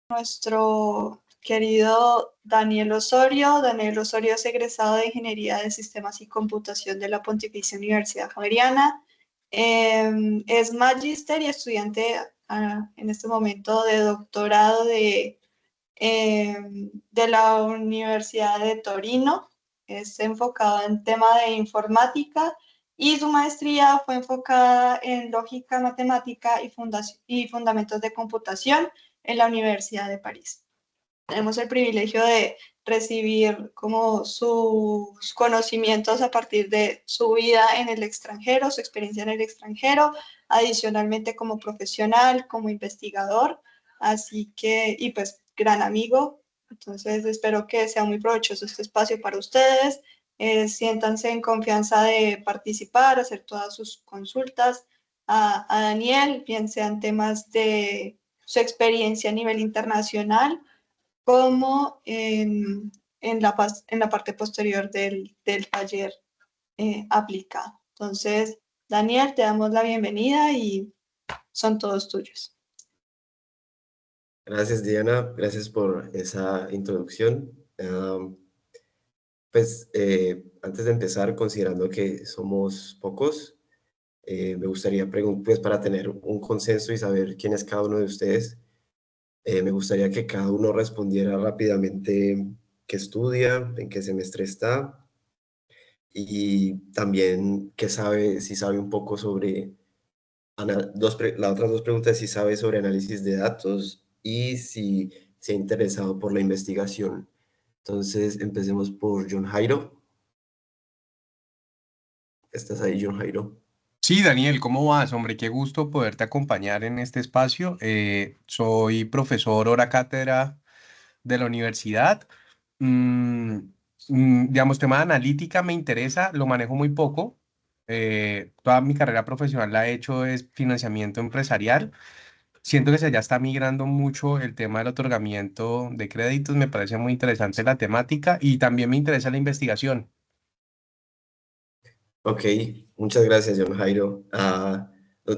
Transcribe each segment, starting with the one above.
Nuestro querido Daniel Osorio. Daniel Osorio es egresado de Ingeniería de Sistemas y Computación de la Pontificia Universidad Javeriana. Es magíster y estudiante en este momento de doctorado de la Universidad de Torino. Es enfocado en tema de informática y su maestría fue enfocada en lógica matemática y fundamentos de computación en la Universidad de París. Tenemos el privilegio de recibir como sus conocimientos a partir de su vida en el extranjero, su experiencia en el extranjero, adicionalmente como profesional, como investigador, así que, y pues gran amigo. Entonces espero que sea muy provechoso este espacio para ustedes. Siéntanse en confianza de participar, hacer todas sus consultas a Daniel, bien sean temas de su experiencia a nivel internacional como en la parte posterior del taller aplicado. Entonces, Daniel, te damos la bienvenida y son todos tuyos. Gracias, Diana. Gracias por esa introducción. Antes de empezar, considerando que somos pocos, me gustaría preguntar, pues para tener un consenso y saber quién es cada uno de ustedes, me gustaría que cada uno respondiera rápidamente qué estudia, en qué semestre está y también qué sabe, si sabe un poco sobre, las otras dos preguntas, si sabe sobre análisis de datos y si se ha interesado por la investigación. Entonces, empecemos por John Jairo. ¿Estás ahí, John Jairo? Sí, Daniel, ¿cómo vas? Hombre, qué gusto poderte acompañar en este espacio. Soy profesor hora cátedra de la universidad. Mm, digamos, tema de analítica me interesa, lo manejo muy poco. Toda mi carrera profesional la he hecho es financiamiento empresarial. Siento que se ya está migrando mucho el tema del otorgamiento de créditos. Me parece muy interesante la temática y también me interesa la investigación. Ok, muchas gracias, John Jairo.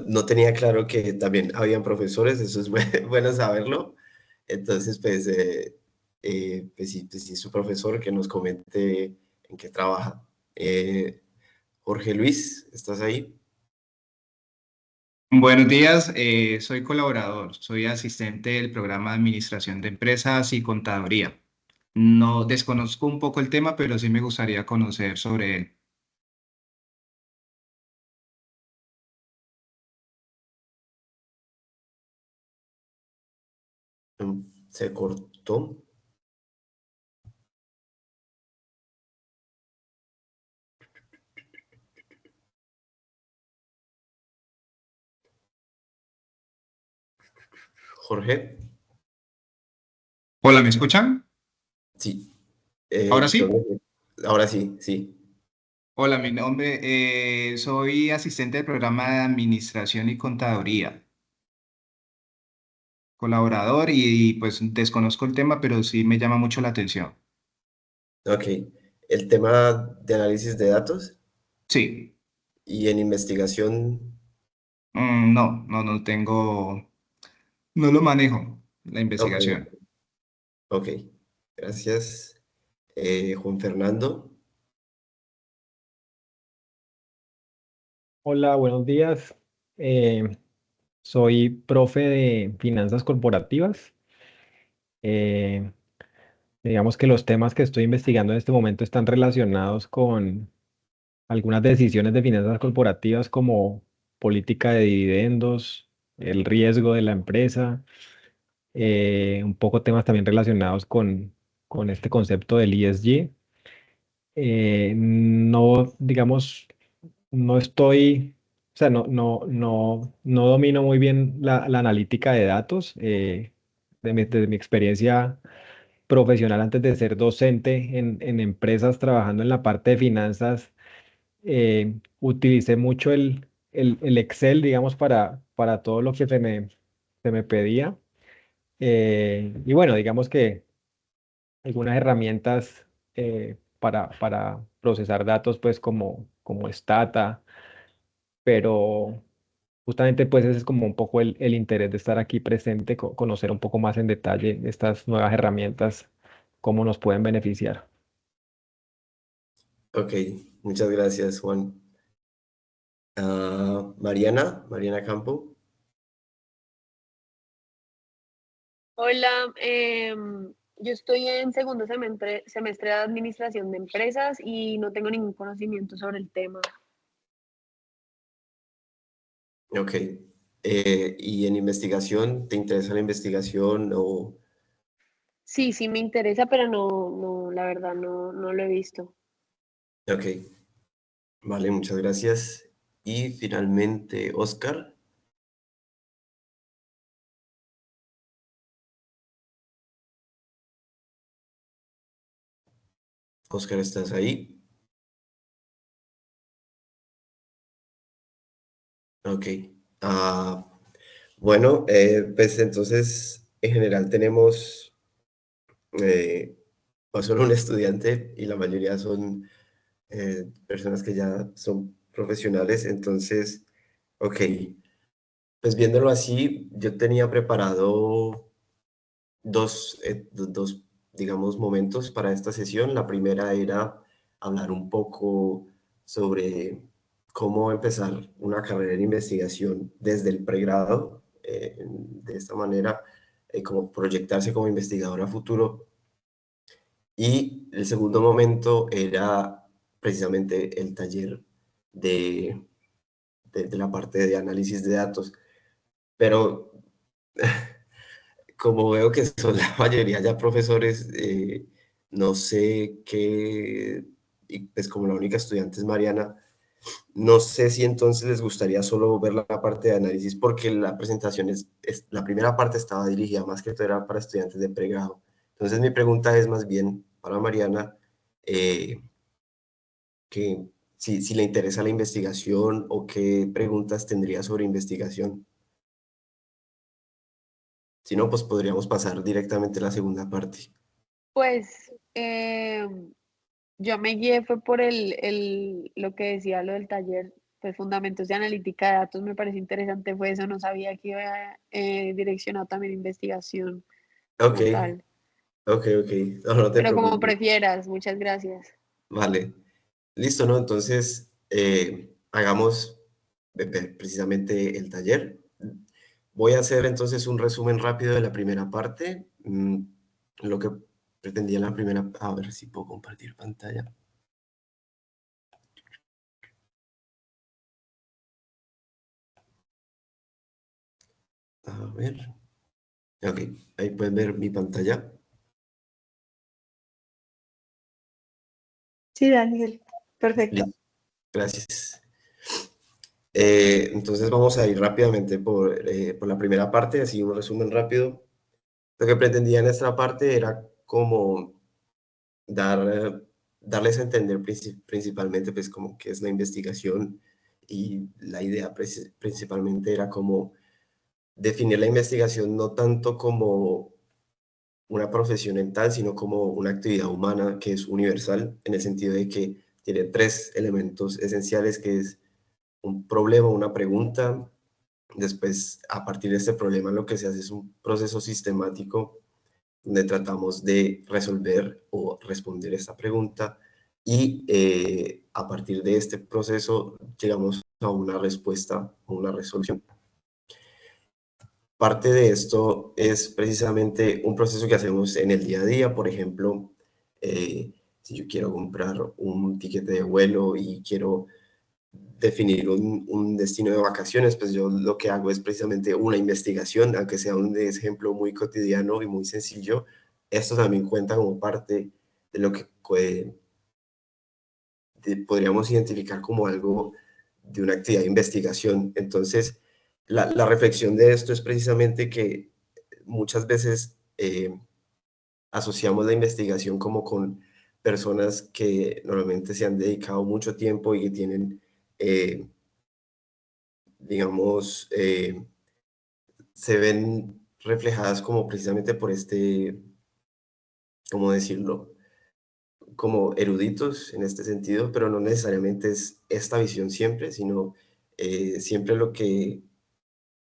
No tenía claro que también habían profesores, eso es bueno saberlo. Entonces, pues sí, su profesor que nos comente en qué trabaja. Jorge Luis, ¿estás ahí? Buenos días, soy colaborador, soy asistente del programa de Administración de Empresas y Contaduría. No desconozco un poco el tema, pero sí me gustaría conocer sobre él. Se cortó. Jorge, Hola, ¿me escuchan? sí. ¿Ahora Creo sí? que ahora sí, sí. Hola, mi nombre, soy asistente del programa de Administración y Contaduría, colaborador y pues desconozco el tema, pero sí me llama mucho la atención. Ok. El tema de análisis de datos Sí, y en investigación. no tengo, no lo manejo, la Ok, investigación. ok. Gracias. Juan Fernando. Hola, buenos días. Eh, Soy profe de finanzas corporativas. Eh, digamos que los temas que estoy investigando en este momento están relacionados con algunas decisiones de finanzas corporativas como política de dividendos, el riesgo de la empresa, un poco temas también relacionados con este concepto del ESG. No, digamos, no estoy, o sea, no domino muy bien la analítica de datos. Desde mi experiencia profesional antes de ser docente en empresas trabajando en la parte de finanzas, utilicé mucho el Excel, digamos, para todo lo que se me pedía. Y bueno, digamos que algunas herramientas para procesar datos, pues como Stata, pero, justamente pues ese es como un poco el interés de estar aquí presente, conocer un poco más en detalle estas nuevas herramientas, cómo nos pueden beneficiar. Ok, muchas gracias, Juan. Mariana Campo. Hola, yo estoy en segundo semestre de Administración de Empresas y no tengo ningún conocimiento sobre el tema. Ok. ¿Y en investigación? ¿Te interesa la investigación o...? Sí, sí me interesa, pero no, la verdad no lo he visto. Ok, vale, muchas gracias. Y finalmente, Oscar. Oscar, ¿estás ahí? Ok. Ah, bueno, pues entonces, en general tenemos no solo un estudiante y la mayoría son personas que ya son profesionales. Entonces, ok, pues viéndolo así, yo tenía preparado dos, digamos, momentos para esta sesión. La primera era hablar un poco sobre cómo empezar una carrera en investigación desde el pregrado, de esta manera, como proyectarse como investigador a futuro. Y el segundo momento era precisamente el taller de, de la parte de análisis de datos. Pero como veo que son la mayoría ya profesores, no sé qué, y pues como la única estudiante es Mariana, no sé si entonces les gustaría solo ver la parte de análisis, porque la presentación la primera parte estaba dirigida más que todo era para estudiantes de pregrado. Entonces mi pregunta es más bien para Mariana, eh, que si le interesa la investigación o qué preguntas tendría sobre investigación. Si no, pues podríamos pasar directamente a la segunda parte. Pues yo me guié fue por lo que decía lo del taller, pues fundamentos de analítica de datos, me parece interesante, fue eso, no sabía que iba direccionado también a investigación Ok, como tal. ok, no, no te Pero como preocupes. prefieras, muchas gracias. Vale, listo, ¿no? Entonces, hagamos precisamente el taller. Voy a hacer entonces un resumen rápido de la primera parte. Lo que pretendía en la primera, a ver si puedo compartir pantalla. A ver, ok, ahí pueden ver mi pantalla. Sí, Daniel, perfecto. Listo, gracias. Entonces vamos a ir rápidamente por la primera parte, así un resumen rápido. Lo que pretendía en esta parte era como darles a entender principalmente pues como qué es la investigación, y la idea principalmente era como definir la investigación no tanto como una profesión en tal, sino como una actividad humana que es universal en el sentido de que tiene tres elementos esenciales, que es un problema, una pregunta. Después, a partir de este problema, lo que se hace es un proceso sistemático donde tratamos de resolver o responder esta pregunta, y a partir de este proceso llegamos a una respuesta o una resolución. Parte de esto es precisamente un proceso que hacemos en el día a día. Por ejemplo, si yo quiero comprar un tiquete de vuelo y quiero definir un destino de vacaciones, pues yo lo que hago es precisamente una investigación, aunque sea un ejemplo muy cotidiano y muy sencillo. Esto también cuenta como parte de lo que podríamos identificar como algo de una actividad de investigación. Entonces, la reflexión de esto es precisamente que muchas veces asociamos la investigación como con personas que normalmente se han dedicado mucho tiempo y que tienen, digamos, se ven reflejadas como precisamente por ¿cómo decirlo? Como eruditos en este sentido, pero no necesariamente es esta visión siempre, sino siempre lo que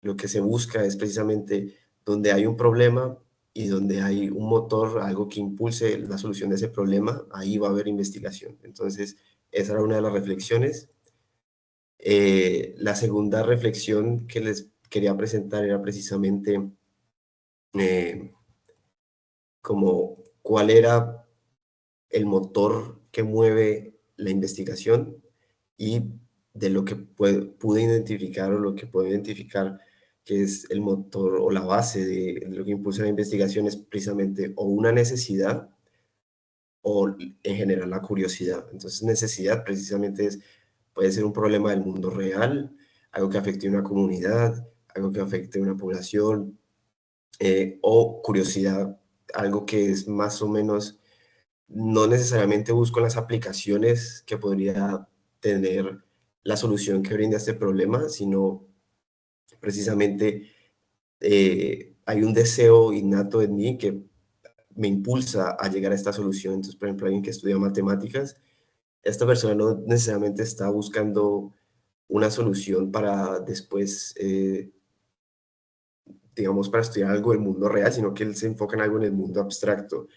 lo que se busca es precisamente donde hay un problema y donde hay un motor, algo que impulse la solución de ese problema, ahí va a haber investigación. Entonces, esa era una de las reflexiones. La segunda reflexión que les quería presentar era precisamente como cuál era el motor que mueve la investigación, y de lo que pude identificar, o lo que puedo identificar que es el motor o la base de lo que impulsa la investigación, es precisamente o una necesidad o en general la curiosidad. Entonces, necesidad precisamente puede ser un problema del mundo real, algo que afecte a una comunidad, algo que afecte a una población, o curiosidad, algo que es más o menos, no necesariamente busco las aplicaciones que podría tener la solución que brinda este problema, sino precisamente hay un deseo innato en mí que me impulsa a llegar a esta solución. Entonces, por ejemplo, alguien que estudia matemáticas, esta persona no necesariamente está buscando una solución para después, digamos, para estudiar algo del mundo real, sino que él se enfoca en algo en el mundo abstracto.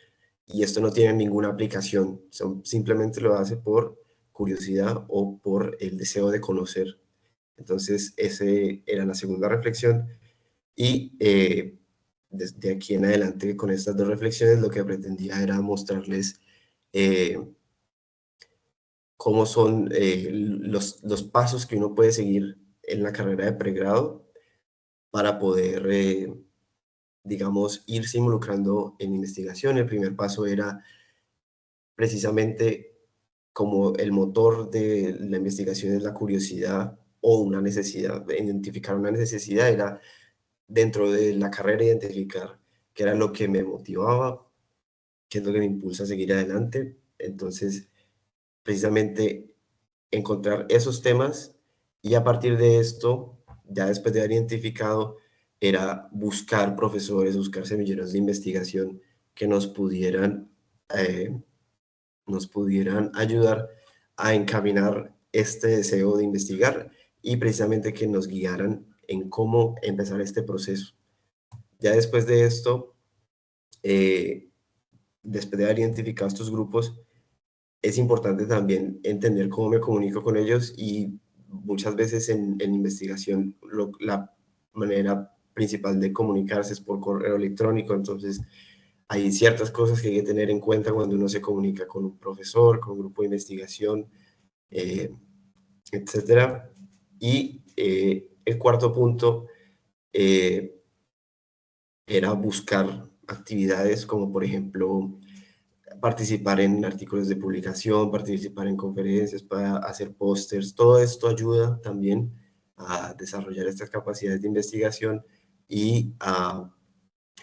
Y esto no tiene ninguna aplicación, simplemente lo hace por curiosidad o por el deseo de conocer. Entonces, esa era la segunda reflexión. Y desde aquí en adelante, con estas dos reflexiones, lo que pretendía era mostrarles cómo son los pasos que uno puede seguir en la carrera de pregrado para poder, digamos, irse involucrando en investigación. El primer paso era precisamente, como el motor de la investigación es la curiosidad o una necesidad, identificar una necesidad era dentro de la carrera identificar qué era lo que me motivaba, qué es lo que me impulsa a seguir adelante. Entonces, precisamente encontrar esos temas, y a partir de esto, ya después de haber identificado, era buscar profesores, buscar semilleros de investigación que nos pudieran ayudar a encaminar este deseo de investigar, y precisamente que nos guiaran en cómo empezar este proceso. Ya después de esto, después de haber identificado estos grupos, es importante también entender cómo me comunico con ellos, y muchas veces en investigación la manera principal de comunicarse es por correo electrónico. Entonces, hay ciertas cosas que hay que tener en cuenta cuando uno se comunica con un profesor, con un grupo de investigación, etcétera. Y el cuarto punto era buscar actividades como, por ejemplo, participar en artículos de publicación, participar en conferencias, para hacer pósters. Todo esto ayuda también a desarrollar estas capacidades de investigación y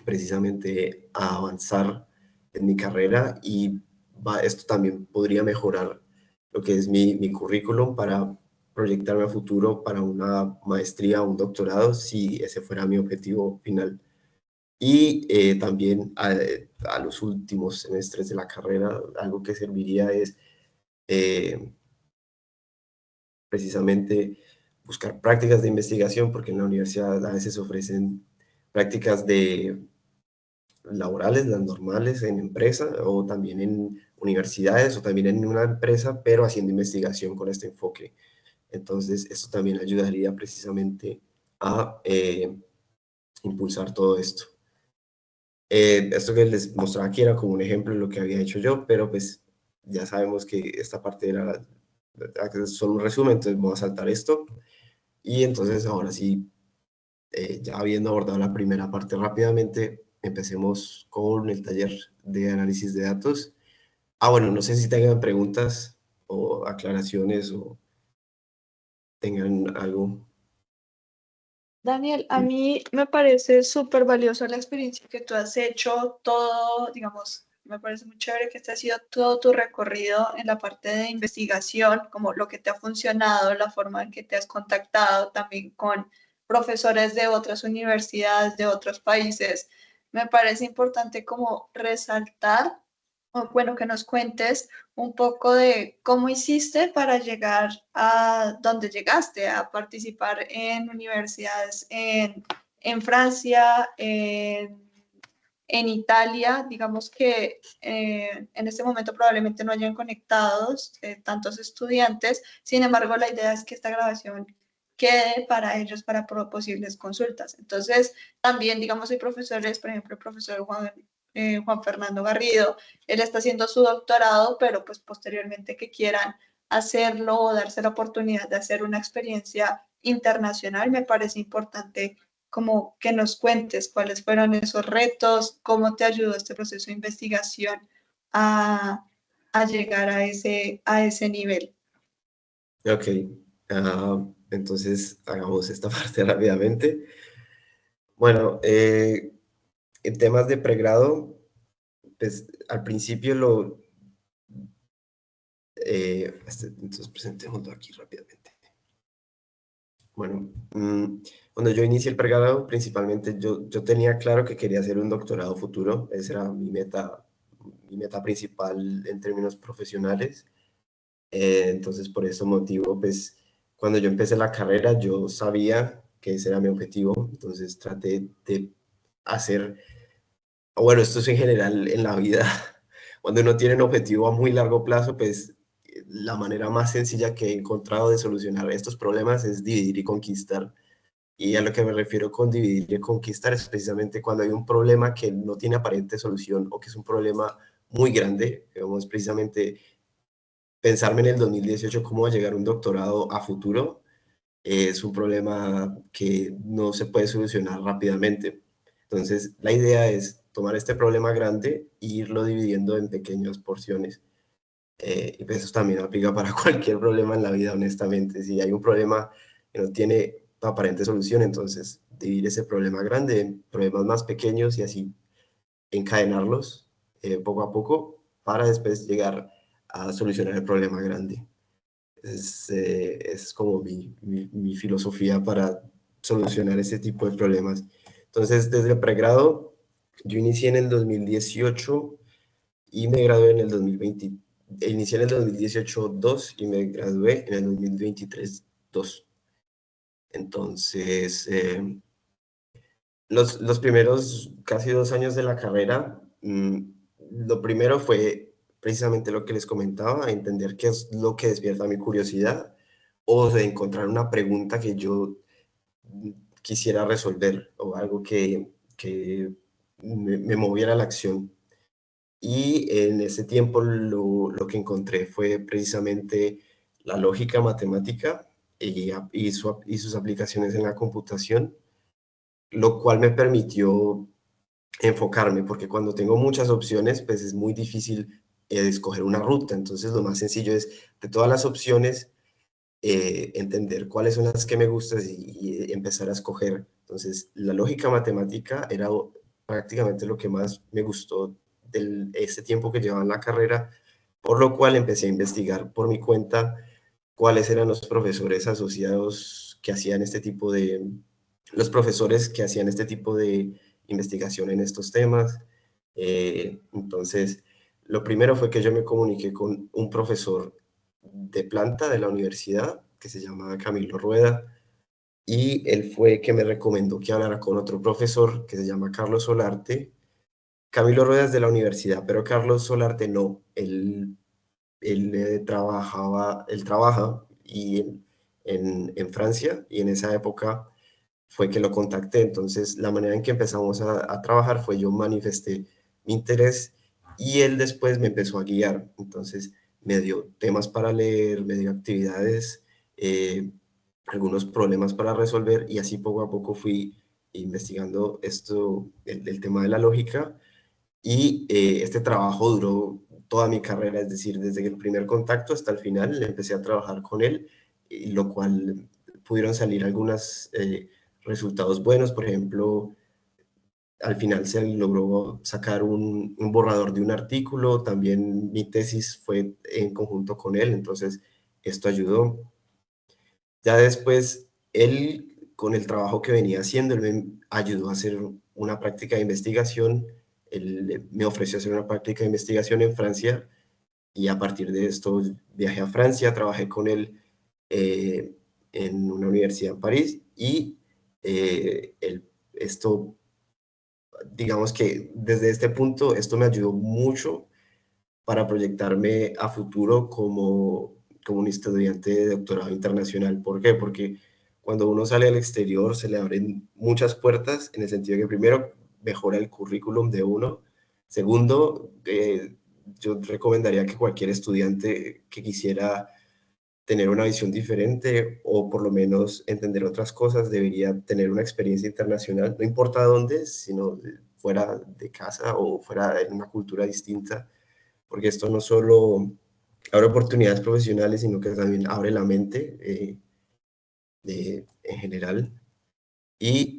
precisamente a avanzar en mi carrera, y esto también podría mejorar lo que es mi currículum para proyectarme a futuro para una maestría o un doctorado, si ese fuera mi objetivo final. Y también a los últimos semestres de la carrera, algo que serviría es precisamente buscar prácticas de investigación, porque en la universidad a veces ofrecen prácticas laborales, las normales en empresa, o también en universidades, o también en una empresa, pero haciendo investigación con este enfoque. Entonces, esto también ayudaría precisamente a impulsar todo esto. Esto que les mostraba aquí era como un ejemplo de lo que había hecho yo, pero pues ya sabemos que esta parte era solo un resumen, entonces voy a saltar esto. Y entonces ahora sí, ya habiendo abordado la primera parte rápidamente, empecemos con el taller de análisis de datos. Bueno, no sé si tengan preguntas o aclaraciones, o tengan algo. Daniel, a mí me parece súper valiosa la experiencia que tú has hecho, todo, digamos, me parece muy chévere que este ha sido todo tu recorrido en la parte de investigación, como lo que te ha funcionado, la forma en que te has contactado también con profesores de otras universidades, de otros países. Me parece importante como resaltar bueno, que nos cuentes un poco de cómo hiciste para llegar a donde llegaste, a participar en universidades en Francia, en Italia. Digamos que en este momento probablemente no hayan conectados tantos estudiantes, sin embargo la idea es que esta grabación quede para ellos para posibles consultas. Entonces, también, digamos, hay profesores, por ejemplo, el profesor Juan Fernando Garrido, él está haciendo su doctorado, pero pues posteriormente que quieran hacerlo o darse la oportunidad de hacer una experiencia internacional, me parece importante como que nos cuentes cuáles fueron esos retos, cómo te ayudó este proceso de investigación a, a llegar a ese nivel. Ok, entonces hagamos esta parte rápidamente. Bueno, en temas de pregrado, pues al principio entonces presentémoslo aquí rápidamente. Bueno, cuando yo inicié el pregrado, principalmente yo tenía claro que quería hacer un doctorado futuro. Esa era mi meta principal en términos profesionales. Entonces, por ese motivo, pues, cuando yo empecé la carrera, yo sabía que ese era mi objetivo. Entonces, traté de hacer, bueno, esto es en general en la vida. Cuando uno tiene un objetivo a muy largo plazo, pues, la manera más sencilla que he encontrado de solucionar estos problemas es dividir y conquistar. Y a lo que me refiero con dividir y conquistar es precisamente cuando hay un problema que no tiene aparente solución o que es un problema muy grande. Digamos, precisamente pensarme en el 2018 cómo va a llegar un doctorado a futuro es un problema que no se puede solucionar rápidamente. Entonces, la idea es tomar este problema grande e irlo dividiendo en pequeñas porciones. Y pues eso también aplica para cualquier problema en la vida, honestamente. Si hay un problema que no tiene aparente solución, entonces dividir ese problema grande en problemas más pequeños y así encadenarlos poco a poco para después llegar a solucionar el problema grande. Es como mi filosofía para solucionar ese tipo de problemas. Entonces, desde el pregrado, yo inicié en el 2018 y me gradué en el 2020. Inicié en el 2018 2 y me gradué en el 2023 2. Entonces, los primeros casi 2 años de la carrera, lo primero fue precisamente lo que les comentaba, entender qué es lo que despierta mi curiosidad o de encontrar una pregunta que yo quisiera resolver o algo que me moviera a la acción. Y en ese tiempo lo que encontré fue precisamente la lógica matemática y sus aplicaciones en la computación, lo cual me permitió enfocarme, porque cuando tengo muchas opciones, pues es muy difícil escoger una ruta. Entonces, lo más sencillo es, de todas las opciones, entender cuáles son las que me gustan y empezar a escoger. Entonces, la lógica matemática era prácticamente lo que más me gustó de ese tiempo que llevaba en la carrera, por lo cual empecé a investigar por mi cuenta cuáles eran los profesores asociados que hacían este tipo de, los profesores que hacían este tipo de investigación en estos temas. Entonces, lo primero fue que yo me comuniqué con un profesor de planta de la universidad que se llama Camilo Rueda y él fue que me recomendó que hablara con otro profesor que se llama Carlos Solarte. Camilo Rueda es de la universidad, pero Carlos Solarte no. Él trabaja en Francia y en esa época fue que lo contacté. Entonces, la manera en que empezamos a trabajar fue yo manifesté mi interés y él después me empezó a guiar. Entonces, me dio temas para leer, me dio actividades, algunos problemas para resolver y así poco a poco fui investigando el tema de la lógica y este trabajo duró toda mi carrera, es decir, desde el primer contacto hasta el final empecé a trabajar con él, y lo cual pudieron salir algunos resultados buenos. Por ejemplo, al final se logró sacar un borrador de un artículo, también mi tesis fue en conjunto con él, entonces esto ayudó. Ya después, él, con el trabajo que venía haciendo, él me ayudó a hacer una práctica de investigación él me ofreció hacer una práctica de investigación en Francia y a partir de esto viajé a Francia, trabajé con él en una universidad en París y esto, digamos que desde este punto, esto me ayudó mucho para proyectarme a futuro como un estudiante de doctorado internacional. ¿Por qué? Porque cuando uno sale al exterior se le abren muchas puertas en el sentido de que primero mejora el currículum de uno. Segundo, yo recomendaría que cualquier estudiante que quisiera tener una visión diferente o por lo menos entender otras cosas debería tener una experiencia internacional, no importa dónde, sino fuera de casa o fuera de una cultura distinta, porque esto no solo abre oportunidades profesionales, sino que también abre la mente en general. Y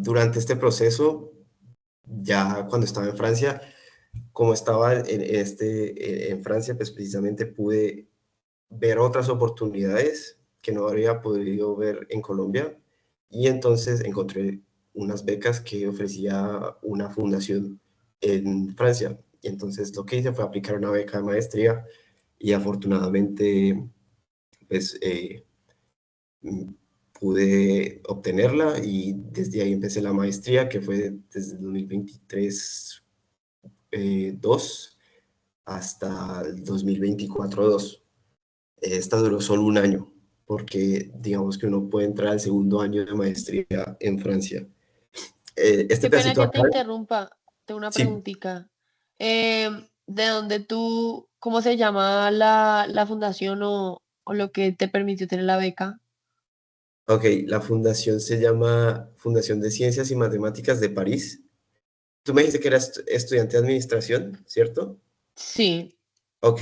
durante este proceso, ya cuando estaba en Francia, como estaba en Francia, pues precisamente pude ver otras oportunidades que no habría podido ver en Colombia y entonces encontré unas becas que ofrecía una fundación en Francia. Y entonces lo que hice fue aplicar una beca de maestría y afortunadamente pues pude obtenerla y desde ahí empecé la maestría que fue desde el 2023 2 hasta el 2024 2. Esta duró solo un año, porque digamos que uno puede entrar al segundo año de maestría en Francia. Este Qué pena pedacito que te acá, interrumpa. Tengo una sí, preguntita. ¿De dónde tú, cómo se llama la fundación o lo que te permitió tener la beca? ok, la fundación se llama Fundación de Ciencias y Matemáticas de París. Tú me dijiste que eras estudiante de administración, ¿cierto? Sí, Ok,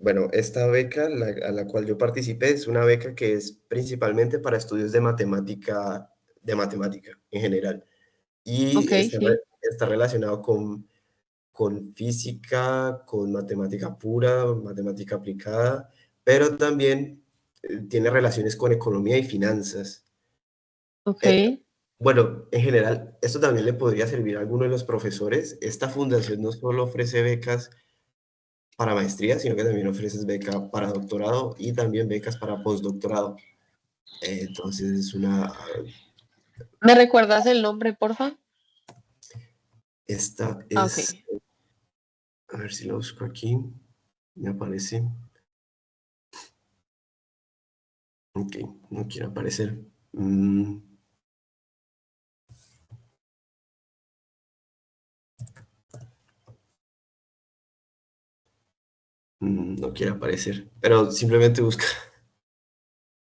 bueno, esta beca a la cual yo participé es una beca que es principalmente para estudios de matemática en general. ok, Y sí. está relacionado con física, con matemática pura, matemática aplicada, pero también tiene relaciones con economía y finanzas. Ok. Eh, bueno, en general, esto también le podría servir a alguno de los profesores. Esta fundación no solo ofrece becas para maestría, sino que también ofrece beca para doctorado y también becas para postdoctorado. Entonces, ¿Me recuerdas el nombre, porfa? esta Ah, ok. es, a ver si lo busco aquí, me aparece. Ok, no quiere aparecer. No quiere aparecer, pero simplemente busca.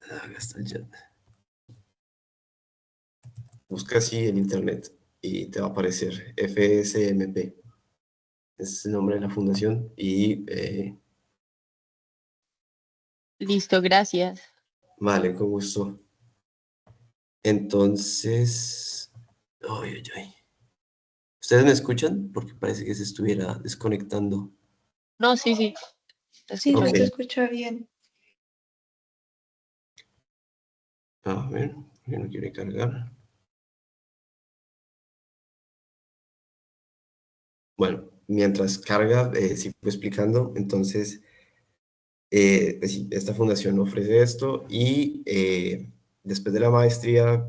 Acá está el chat. Busca así en internet y te va a aparecer FSMP. Es el nombre de la fundación y Listo, gracias. vale, con gusto. Entonces, ay, ay, ay. ¿Ustedes me escuchan? Porque parece que se estuviera desconectando. No, sí, sí, te Sí, escucho se Ok, te bien. escucha bien. a ver, que no quiere cargar. Bueno, mientras carga, sigo explicando. Entonces, pues sí, esta fundación ofrece esto y después de la maestría,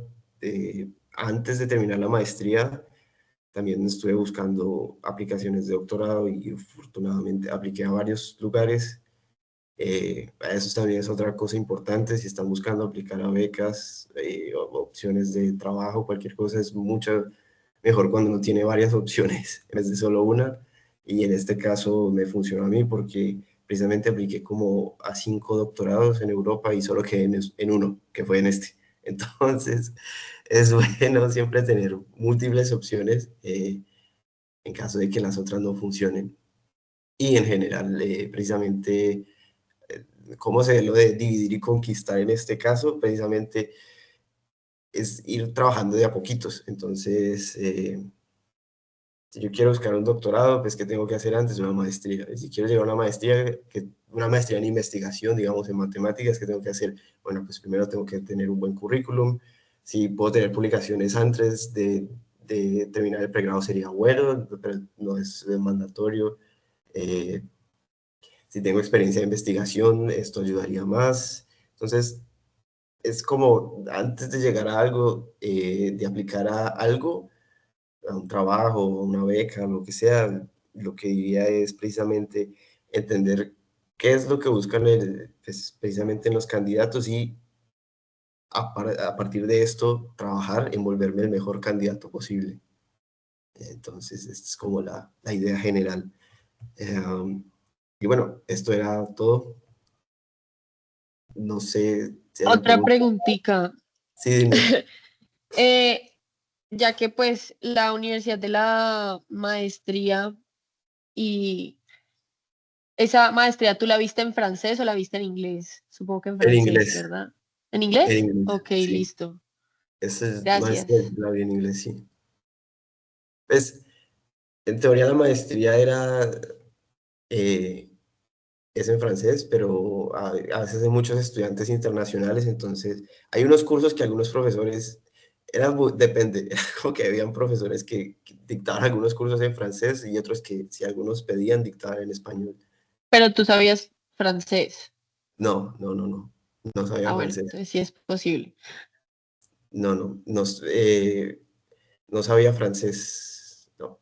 antes de terminar la maestría, también estuve buscando aplicaciones de doctorado y afortunadamente apliqué a varios lugares. Eso también es otra cosa importante, si están buscando aplicar a becas o opciones de trabajo, cualquier cosa, es mucho mejor cuando uno tiene varias opciones en vez de solo una. Y en este caso me funcionó a mí porque precisamente apliqué como a 5 doctorados en Europa y solo quedé en uno, que fue en este. Entonces, es bueno siempre tener múltiples opciones en caso de que las otras no funcionen. Y en general, precisamente cómo se ve lo de dividir y conquistar en este caso, precisamente es ir trabajando de a poquitos. Entonces, si yo quiero buscar un doctorado, pues ¿qué tengo que hacer antes? Una maestría. Y si quiero llegar a una maestría en investigación, digamos, en matemáticas, ¿qué tengo que hacer? Bueno, pues primero tengo que tener un buen currículum. Si puedo tener publicaciones antes de terminar el pregrado sería bueno, pero no es mandatorio. Si tengo experiencia de investigación, esto ayudaría más. Entonces, es como antes de llegar a algo, de aplicar a algo, a un trabajo, a una beca, lo que sea, lo que diría es precisamente entender qué es lo que buscan pues, precisamente en los candidatos y a partir de esto trabajar en volverme el mejor candidato posible. Entonces, esta es como la idea general. Y bueno, esto era todo. No sé si hay Otra preguntas. preguntita. Sí, dime. Ya que pues la universidad de la maestría y esa maestría, ¿tú la viste en francés o la viste en inglés? Supongo que en En francés, inglés. ¿verdad? ¿En En inglés? inglés, Ok, sí. listo. Esa es maestría, Gracias. la vi en inglés, sí. Pues, en teoría la maestría era, es en francés, pero a veces hay muchos estudiantes internacionales, entonces hay unos cursos que algunos profesores, depende, era como que habían profesores que dictaban algunos cursos en francés y otros que si algunos pedían dictaban en español. Pero tú sabías francés. No, no, no, no, no sabía Ah, bueno, francés. entonces sí es posible. No, no, no, no sabía francés, no.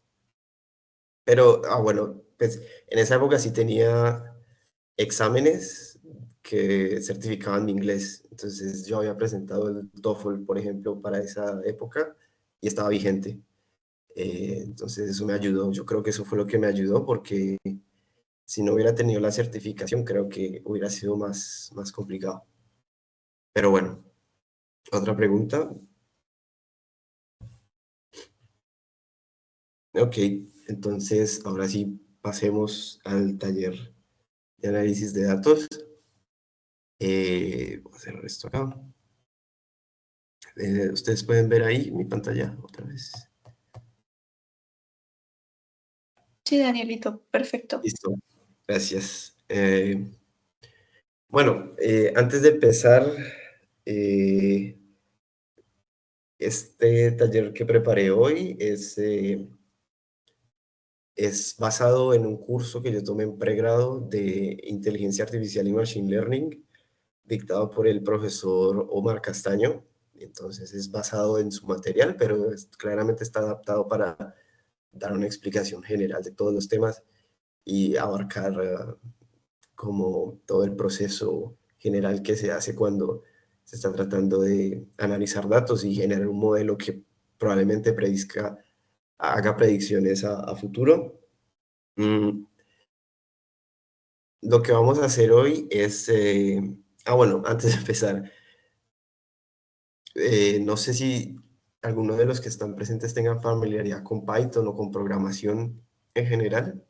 Pero, bueno, pues en esa época sí tenía exámenes que certificaban mi inglés. Entonces yo había presentado el TOEFL, por ejemplo, para esa época y estaba vigente. Entonces eso me ayudó. Yo creo que eso fue lo que me ayudó porque si no hubiera tenido la certificación, creo que hubiera sido más complicado. Pero bueno, otra pregunta. Ok, entonces ahora sí pasemos al taller de análisis de datos. Voy a cerrar esto acá. Ustedes pueden ver ahí mi pantalla otra vez. Sí, Danielito, perfecto. Listo, gracias. Bueno, antes de empezar, este taller que preparé hoy es basado en un curso que yo tomé en pregrado de Inteligencia Artificial y Machine Learning, dictado por el profesor Omar Castaño. Entonces es basado en su material, pero claramente está adaptado para dar una explicación general de todos los temas y abarcar como todo el proceso general que se hace cuando se está tratando de analizar datos y generar un modelo que probablemente haga predicciones a futuro. Lo que vamos a hacer hoy es, bueno, antes de empezar, no sé si alguno de los que están presentes tengan familiaridad con Python o con programación en general.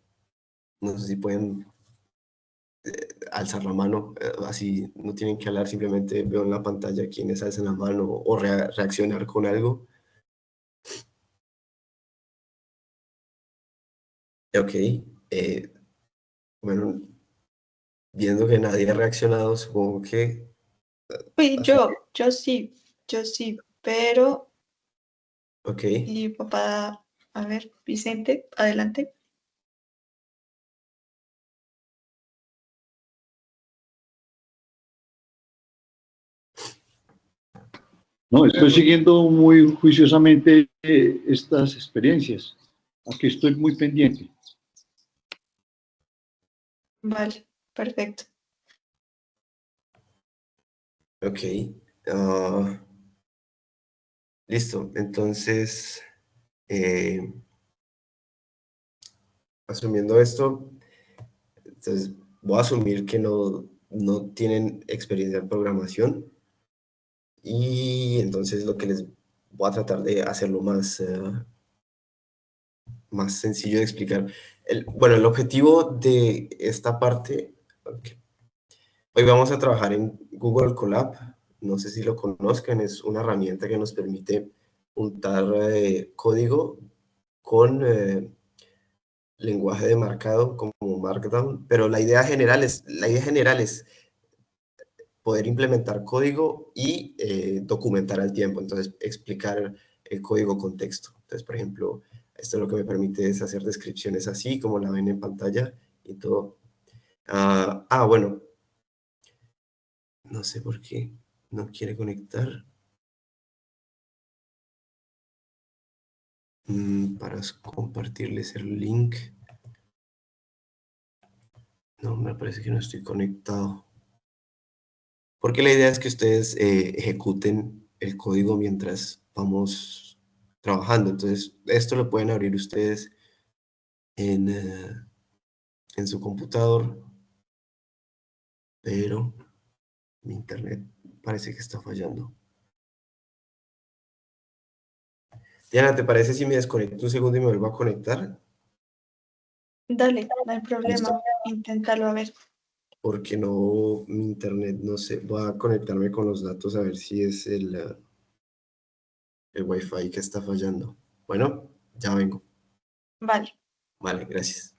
No sé si pueden alzar la mano, así no tienen que hablar, simplemente veo en la pantalla quiénes alzan la mano o reaccionar con algo. Ok, bueno, viendo que nadie ha reaccionado, supongo que... Uy, yo sí, pero Ok, mi papá, a ver, Vicente, adelante. No, estoy siguiendo muy juiciosamente estas experiencias. Aquí estoy muy pendiente. Vale, perfecto. ok. Listo, entonces, asumiendo esto, entonces voy a asumir que no tienen experiencia en programación y entonces lo que les voy a tratar de hacerlo más sencillo de explicar. Bueno, el objetivo de esta parte, ok. Hoy vamos a trabajar en Google Colab. No sé si lo conozcan, es una herramienta que nos permite juntar código con lenguaje de marcado como Markdown, pero la idea general es poder implementar código y documentar al tiempo, entonces explicar el código con texto. Entonces, por ejemplo, esto lo que me permite es hacer descripciones así, como la ven en pantalla y todo. Bueno, no sé por qué no quiere conectar. Para compartirles el link. No, me parece que no estoy conectado. Porque la idea es que ustedes ejecuten el código mientras vamos trabajando. Entonces, esto lo pueden abrir ustedes en su computador, pero mi internet parece que está fallando. Diana, ¿te parece si me desconecto un segundo y me vuelvo a conectar? Dale, no hay problema. Inténtalo a ver. Porque no, mi internet, no sé, voy a conectarme con los datos a ver si es el Wi-Fi que está fallando. Bueno, ya vengo. Vale. Vale, gracias.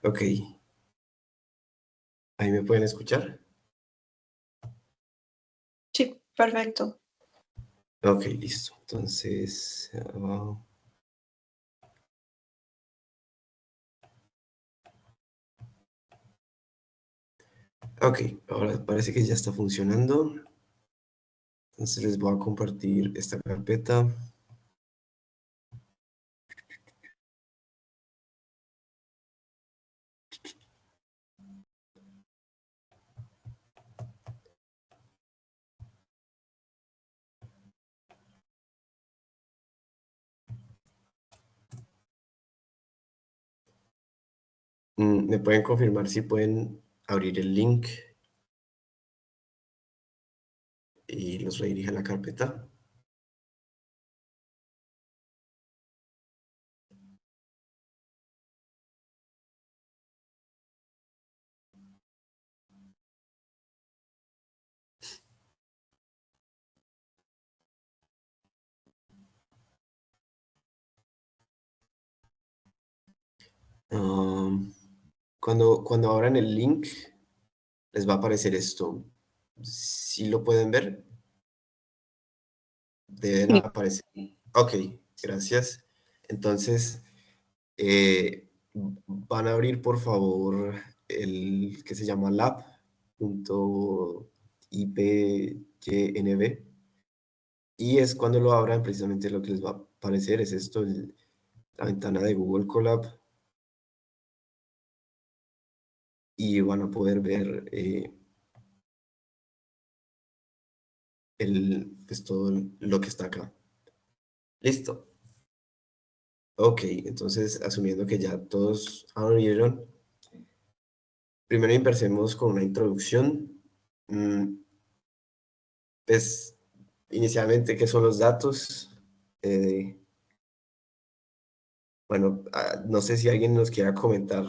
Ok. ¿Ahí me pueden escuchar? Sí, perfecto. Ok, listo. Entonces, ok, ahora parece que ya está funcionando. Entonces les voy a compartir esta carpeta. ¿Me pueden confirmar si pueden abrir el link y los redirige a la carpeta? Cuando abran el link, les va a aparecer esto. ¿Sí lo pueden ver? Deben Sí. aparecer. Ok, gracias. Entonces, van a abrir, por favor, el que se llama lab.ipynb. Y es cuando lo abran, precisamente lo que les va a aparecer es esto, la ventana de Google Colab. Y van a poder ver pues todo lo que está acá. Listo. Ok, entonces asumiendo que ya todos abrieron, primero empecemos con una introducción. Pues inicialmente, ¿qué son los datos? Bueno, no sé si alguien nos quiera comentar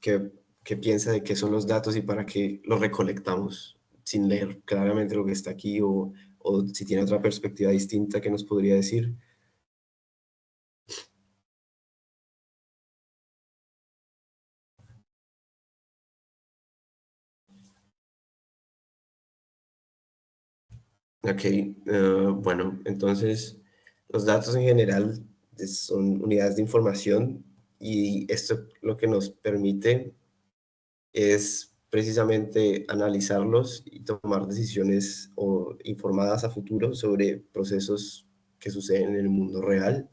qué piensa de qué son los datos y para qué los recolectamos sin leer claramente lo que está aquí o si tiene otra perspectiva distinta que nos podría decir. Ok, bueno, entonces los datos en general son unidades de información y esto lo que nos permite es precisamente analizarlos y tomar decisiones informadas a futuro sobre procesos que suceden en el mundo real.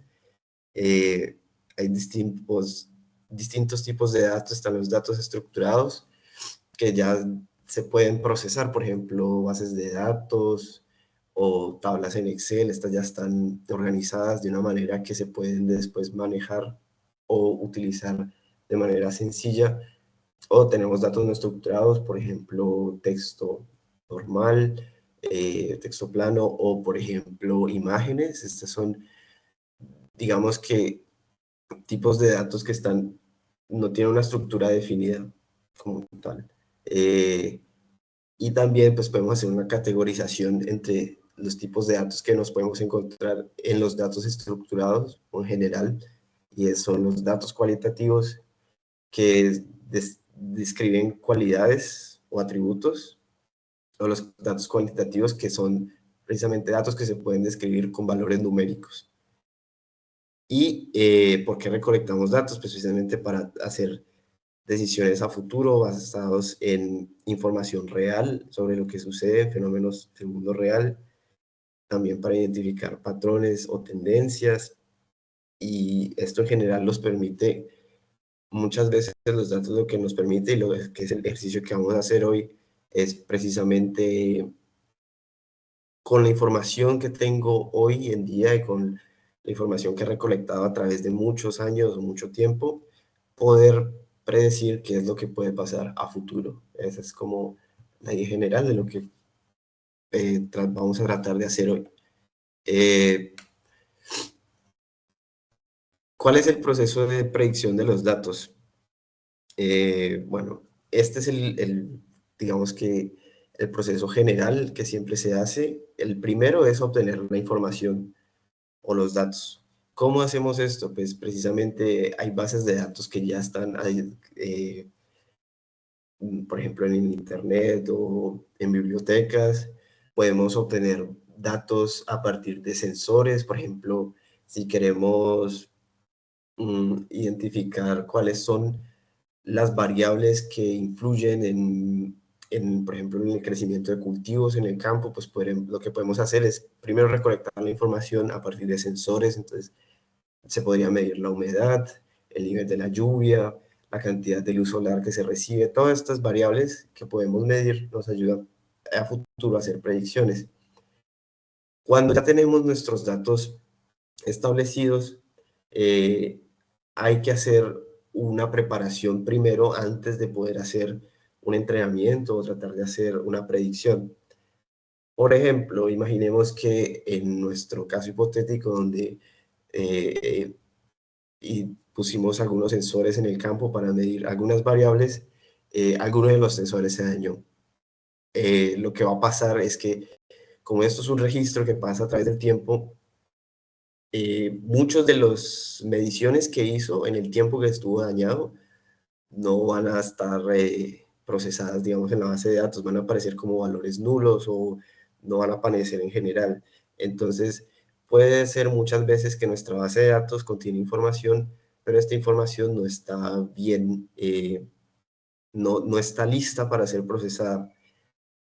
Hay distintos tipos de datos, están los datos estructurados, que ya se pueden procesar, por ejemplo, bases de datos o tablas en Excel. Estas ya están organizadas de una manera que se pueden después manejar o utilizar de manera sencilla. O tenemos datos no estructurados, por ejemplo, texto normal, texto plano, o por ejemplo, imágenes. Estas son, digamos que, tipos de datos que no tienen una estructura definida como tal. Y también pues podemos hacer una categorización entre los tipos de datos que nos podemos encontrar en los datos estructurados en general, y son los datos cualitativos, que describen cualidades o atributos, o los datos cuantitativos, que son precisamente datos que se pueden describir con valores numéricos. ¿Y por qué recolectamos datos? Pues precisamente para hacer decisiones a futuro basados en información real sobre lo que sucede en fenómenos del mundo real, también para identificar patrones o tendencias, y esto en general nos permite, muchas veces los datos lo que nos permite, y lo que es el ejercicio que vamos a hacer hoy, es precisamente con la información que tengo hoy en día y con la información que he recolectado a través de muchos años o mucho tiempo, poder predecir qué es lo que puede pasar a futuro. Esa es como la idea general de lo que vamos a tratar de hacer hoy. ¿Cuál es el proceso de predicción de los datos? Bueno, este es digamos que el proceso general que siempre se hace. El primero es obtener la información o los datos. ¿Cómo hacemos esto? Pues precisamente hay bases de datos que ya están ahí, por ejemplo, en internet o en bibliotecas. Podemos obtener datos a partir de sensores. Por ejemplo, si queremos identificar cuáles son las variables que influyen por ejemplo, en el crecimiento de cultivos en el campo, pues lo que podemos hacer es primero recolectar la información a partir de sensores. Entonces se podría medir la humedad, el nivel de la lluvia, la cantidad de luz solar que se recibe. Todas estas variables que podemos medir nos ayudan a futuro a hacer predicciones. Cuando ya tenemos nuestros datos establecidos, hay que hacer una preparación primero antes de poder hacer un entrenamiento o tratar de hacer una predicción. Por ejemplo, imaginemos que en nuestro caso hipotético, donde y pusimos algunos sensores en el campo para medir algunas variables, alguno de los sensores se dañó. Lo que va a pasar es que, como esto es un registro que pasa a través del tiempo, muchos de las mediciones que hizo en el tiempo que estuvo dañado no van a estar procesadas, digamos, en la base de datos, van a aparecer como valores nulos o no van a aparecer en general. Entonces, puede ser muchas veces que nuestra base de datos contiene información, pero esta información no está bien, no está lista para ser procesada.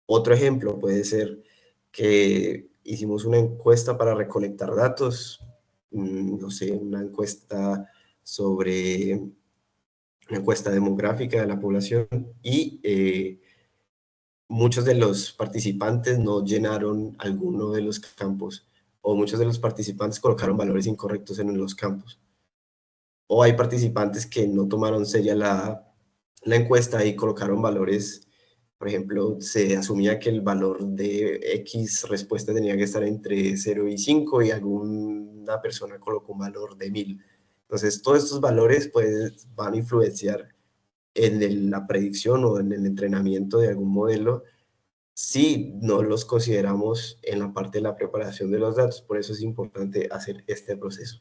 Otro ejemplo puede ser que hicimos una encuesta para recolectar datos, no sé, una encuesta demográfica de la población, y muchos de los participantes no llenaron alguno de los campos, o muchos de los participantes colocaron valores incorrectos en los campos. O hay participantes que no tomaron seria la encuesta y colocaron valores. Por ejemplo, se asumía que el valor de X respuesta tenía que estar entre 0 y 5, y alguna persona colocó un valor de 1000. Entonces, todos estos valores pues, van a influenciar en la predicción o en el entrenamiento de algún modelo si no los consideramos en la parte de la preparación de los datos. Por eso es importante hacer este proceso.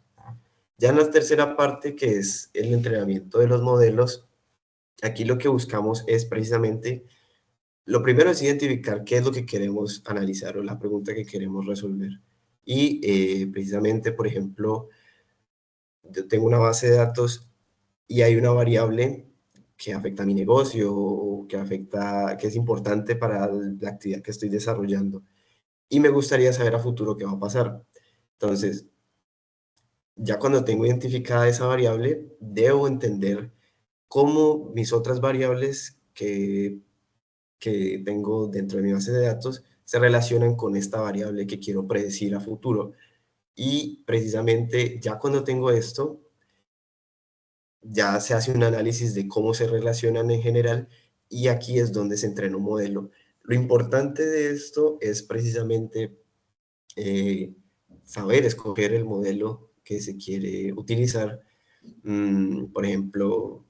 Ya en la tercera parte, que es el entrenamiento de los modelos, aquí lo que buscamos es precisamente, lo primero es identificar qué es lo que queremos analizar o la pregunta que queremos resolver. Y precisamente, por ejemplo, yo tengo una base de datos y hay una variable que afecta a mi negocio o que es importante para la actividad que estoy desarrollando. Y me gustaría saber a futuro qué va a pasar. Entonces, ya cuando tengo identificada esa variable, debo entender cómo mis otras variables que tengo dentro de mi base de datos se relacionan con esta variable que quiero predecir a futuro. Y precisamente ya cuando tengo esto, ya se hace un análisis de cómo se relacionan en general y aquí es donde se entrena un modelo. Lo importante de esto es precisamente saber escoger el modelo que se quiere utilizar. Por ejemplo,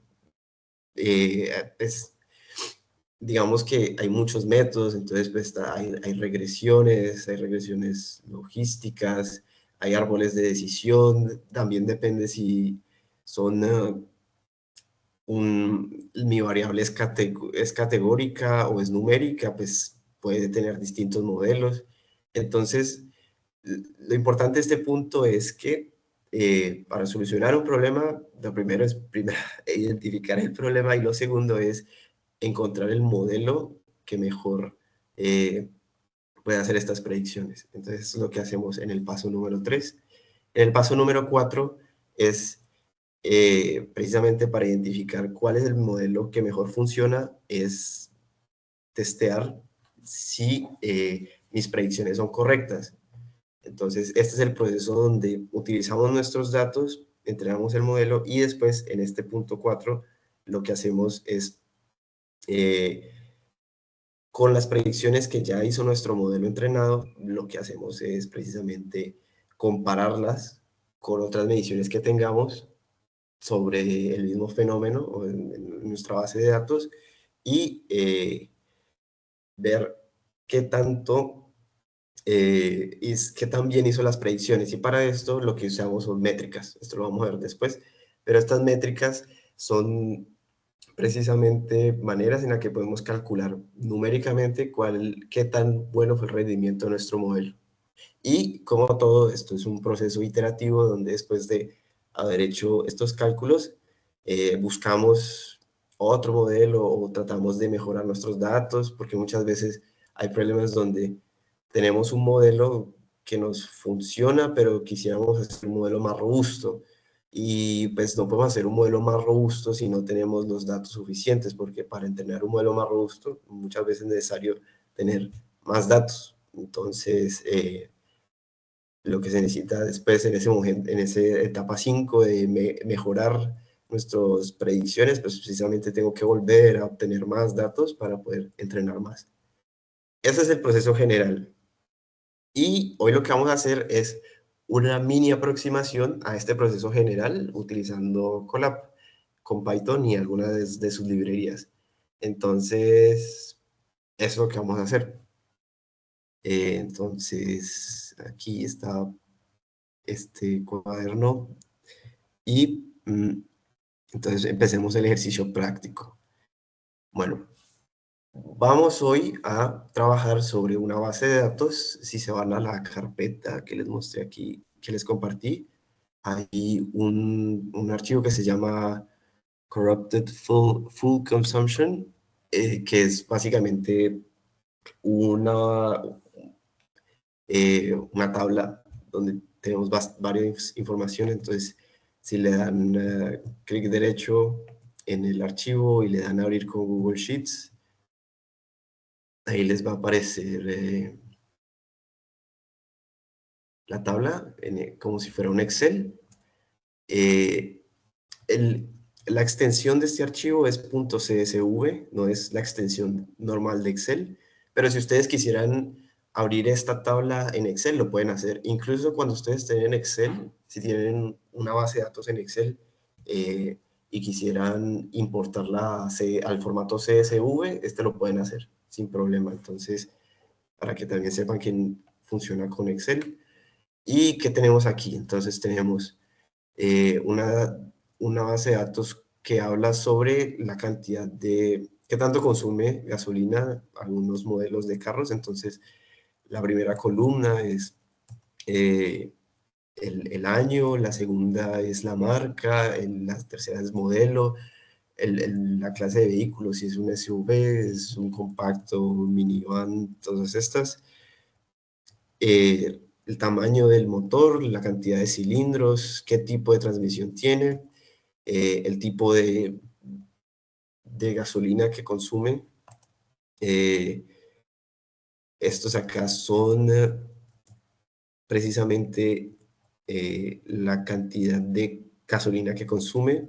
digamos que hay muchos métodos, entonces pues, hay regresiones logísticas, hay árboles de decisión, también depende si son, mi variable es categórica o es numérica, pues puede tener distintos modelos. Entonces, lo importante de este punto es que para solucionar un problema, lo primero es identificar el problema y lo segundo es encontrar el modelo que mejor puede hacer estas predicciones. Entonces, eso es lo que hacemos en el paso número 3. En el paso número 4 es precisamente para identificar cuál es el modelo que mejor funciona, es testear si mis predicciones son correctas. Entonces, este es el proceso donde utilizamos nuestros datos, entrenamos el modelo y después en este punto 4 lo que hacemos es con las predicciones que ya hizo nuestro modelo entrenado, lo que hacemos es precisamente compararlas con otras mediciones que tengamos sobre el mismo fenómeno o en nuestra base de datos y ver qué tanto qué tan bien hizo las predicciones. Y para esto lo que usamos son métricas. Esto lo vamos a ver después. Pero estas métricas son precisamente maneras en las que podemos calcular numéricamente qué tan bueno fue el rendimiento de nuestro modelo. Y como todo esto es un proceso iterativo donde después de haber hecho estos cálculos, buscamos otro modelo o tratamos de mejorar nuestros datos, porque muchas veces hay problemas donde tenemos un modelo que nos funciona, pero quisiéramos hacer un modelo más robusto. Y pues no podemos hacer un modelo más robusto si no tenemos los datos suficientes, porque para entrenar un modelo más robusto muchas veces es necesario tener más datos. Entonces, lo que se necesita después en esa etapa 5 de mejorar nuestras predicciones, pues precisamente tengo que volver a obtener más datos para poder entrenar más. Ese es el proceso general. Y hoy lo que vamos a hacer es una mini aproximación a este proceso general utilizando Colab con Python y algunas de sus librerías. Entonces, eso es lo que vamos a hacer. Entonces, aquí está este cuaderno y entonces empecemos el ejercicio práctico. Bueno, vamos hoy a trabajar sobre una base de datos. Si se van a la carpeta que les mostré aquí, que les compartí, hay un archivo que se llama Corrupted Full Consumption, que es básicamente una tabla donde tenemos varias informaciones. Entonces, si le dan clic derecho en el archivo y le dan a abrir con Google Sheets, ahí les va a aparecer la tabla como si fuera un Excel. La extensión de este archivo es .csv, no es la extensión normal de Excel, pero si ustedes quisieran abrir esta tabla en Excel, lo pueden hacer. Incluso cuando ustedes estén en Excel, si tienen una base de datos en Excel y quisieran importarla al formato CSV, lo pueden hacer sin problema. Entonces, para que también sepan que funciona con Excel. ¿Y qué tenemos aquí? Entonces tenemos una base de datos que habla sobre la cantidad de qué tanto consume gasolina algunos modelos de carros. Entonces, la primera columna es el año, la segunda es la marca, la tercera es modelo, la clase de vehículo, si es un SUV, es un compacto, un minivan, todas estas. el tamaño del motor, la cantidad de cilindros, qué tipo de transmisión tiene, el tipo de gasolina que consume. Estos acá son precisamente la cantidad de gasolina que consume.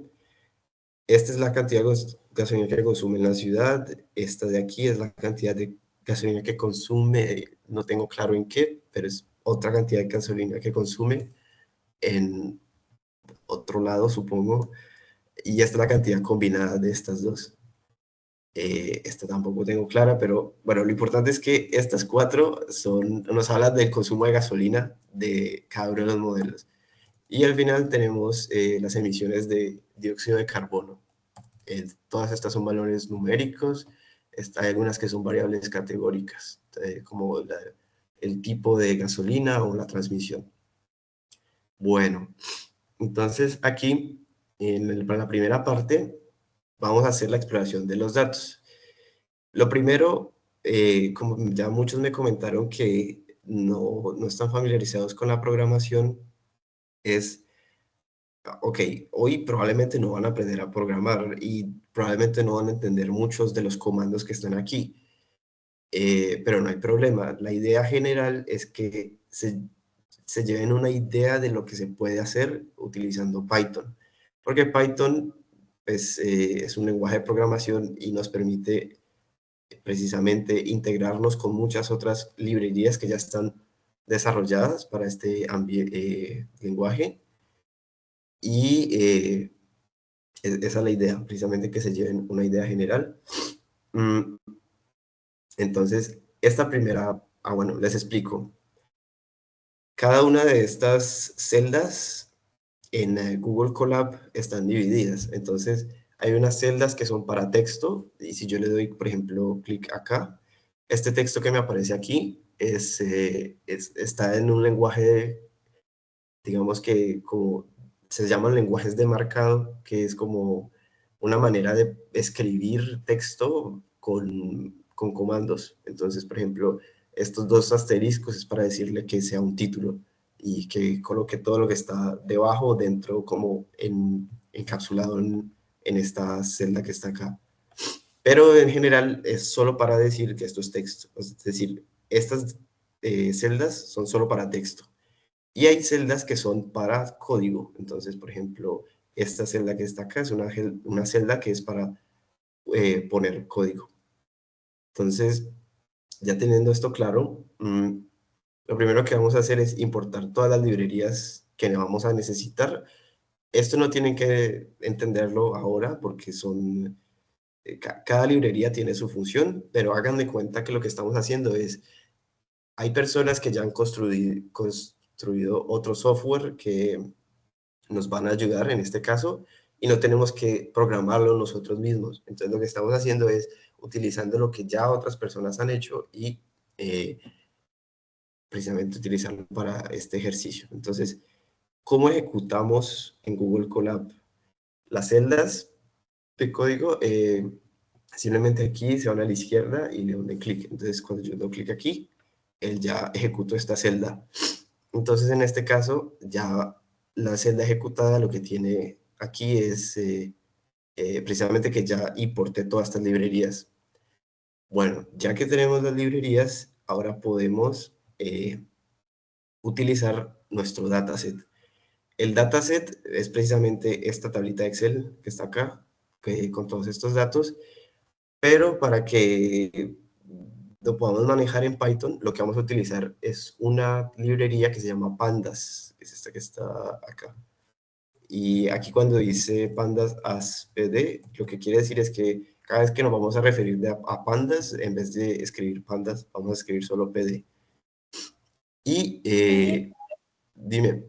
Esta es la cantidad de gasolina que consume en la ciudad. Esta de aquí es la cantidad de gasolina que consume, no tengo claro en qué, pero es otra cantidad de gasolina que consume en otro lado, supongo. Y esta es la cantidad combinada de estas dos. Esta tampoco tengo clara, pero bueno, lo importante es que estas cuatro nos hablan del consumo de gasolina de cada uno de los modelos. Y al final tenemos las emisiones de dióxido de carbono. Todas estas son valores numéricos. Hay algunas que son variables categóricas, como el tipo de gasolina o la transmisión. Bueno, entonces aquí, para la primera parte, vamos a hacer la exploración de los datos. Lo primero, como ya muchos me comentaron que no están familiarizados con la programación, es, ok, hoy probablemente no van a aprender a programar y probablemente no van a entender muchos de los comandos que están aquí, pero no hay problema. La idea general es que se lleven una idea de lo que se puede hacer utilizando Python, porque Python pues, es un lenguaje de programación y nos permite precisamente integrarnos con muchas otras librerías que ya están desarrolladas para este lenguaje. Y esa es la idea, precisamente que se lleven una idea general. Entonces, esta primera, bueno, les explico. Cada una de estas celdas en Google Colab están divididas. Entonces, hay unas celdas que son para texto, y si yo le doy, por ejemplo, clic acá, este texto que me aparece aquí está en un lenguaje, digamos que como se llaman lenguajes de marcado, que es como una manera de escribir texto con comandos. Entonces, por ejemplo, estos dos asteriscos es para decirle que sea un título y que coloque todo lo que está debajo dentro como encapsulado en esta celda que está acá. Pero en general es solo para decir que esto es texto. Es decir, estas celdas son solo para texto. Y hay celdas que son para código. Entonces, por ejemplo, esta celda que está acá es una celda que es para poner código. Entonces, ya teniendo esto claro, lo primero que vamos a hacer es importar todas las librerías que vamos a necesitar. Esto no tienen que entenderlo ahora porque cada librería tiene su función, pero hagan de cuenta que lo que estamos haciendo es, hay personas que ya han construido otro software que nos van a ayudar en este caso y no tenemos que programarlo nosotros mismos. Entonces lo que estamos haciendo es utilizando lo que ya otras personas han hecho y precisamente utilizarlo para este ejercicio. Entonces, ¿cómo ejecutamos en Google Colab las celdas de código? Simplemente aquí se van a la izquierda y le doy clic. Entonces, cuando yo doy clic aquí, él ya ejecutó esta celda. Entonces, en este caso, ya la celda ejecutada lo que tiene aquí es precisamente que ya importé todas estas librerías. Bueno, ya que tenemos las librerías, ahora podemos utilizar nuestro dataset. El dataset es precisamente esta tablita de Excel que está acá, con todos estos datos, pero para que lo podamos manejar en Python, lo que vamos a utilizar es una librería que se llama Pandas, que es esta que está acá. Y aquí cuando dice Pandas as PD, lo que quiere decir es que cada vez que nos vamos a referir a Pandas, en vez de escribir Pandas, vamos a escribir solo PD. Y dime.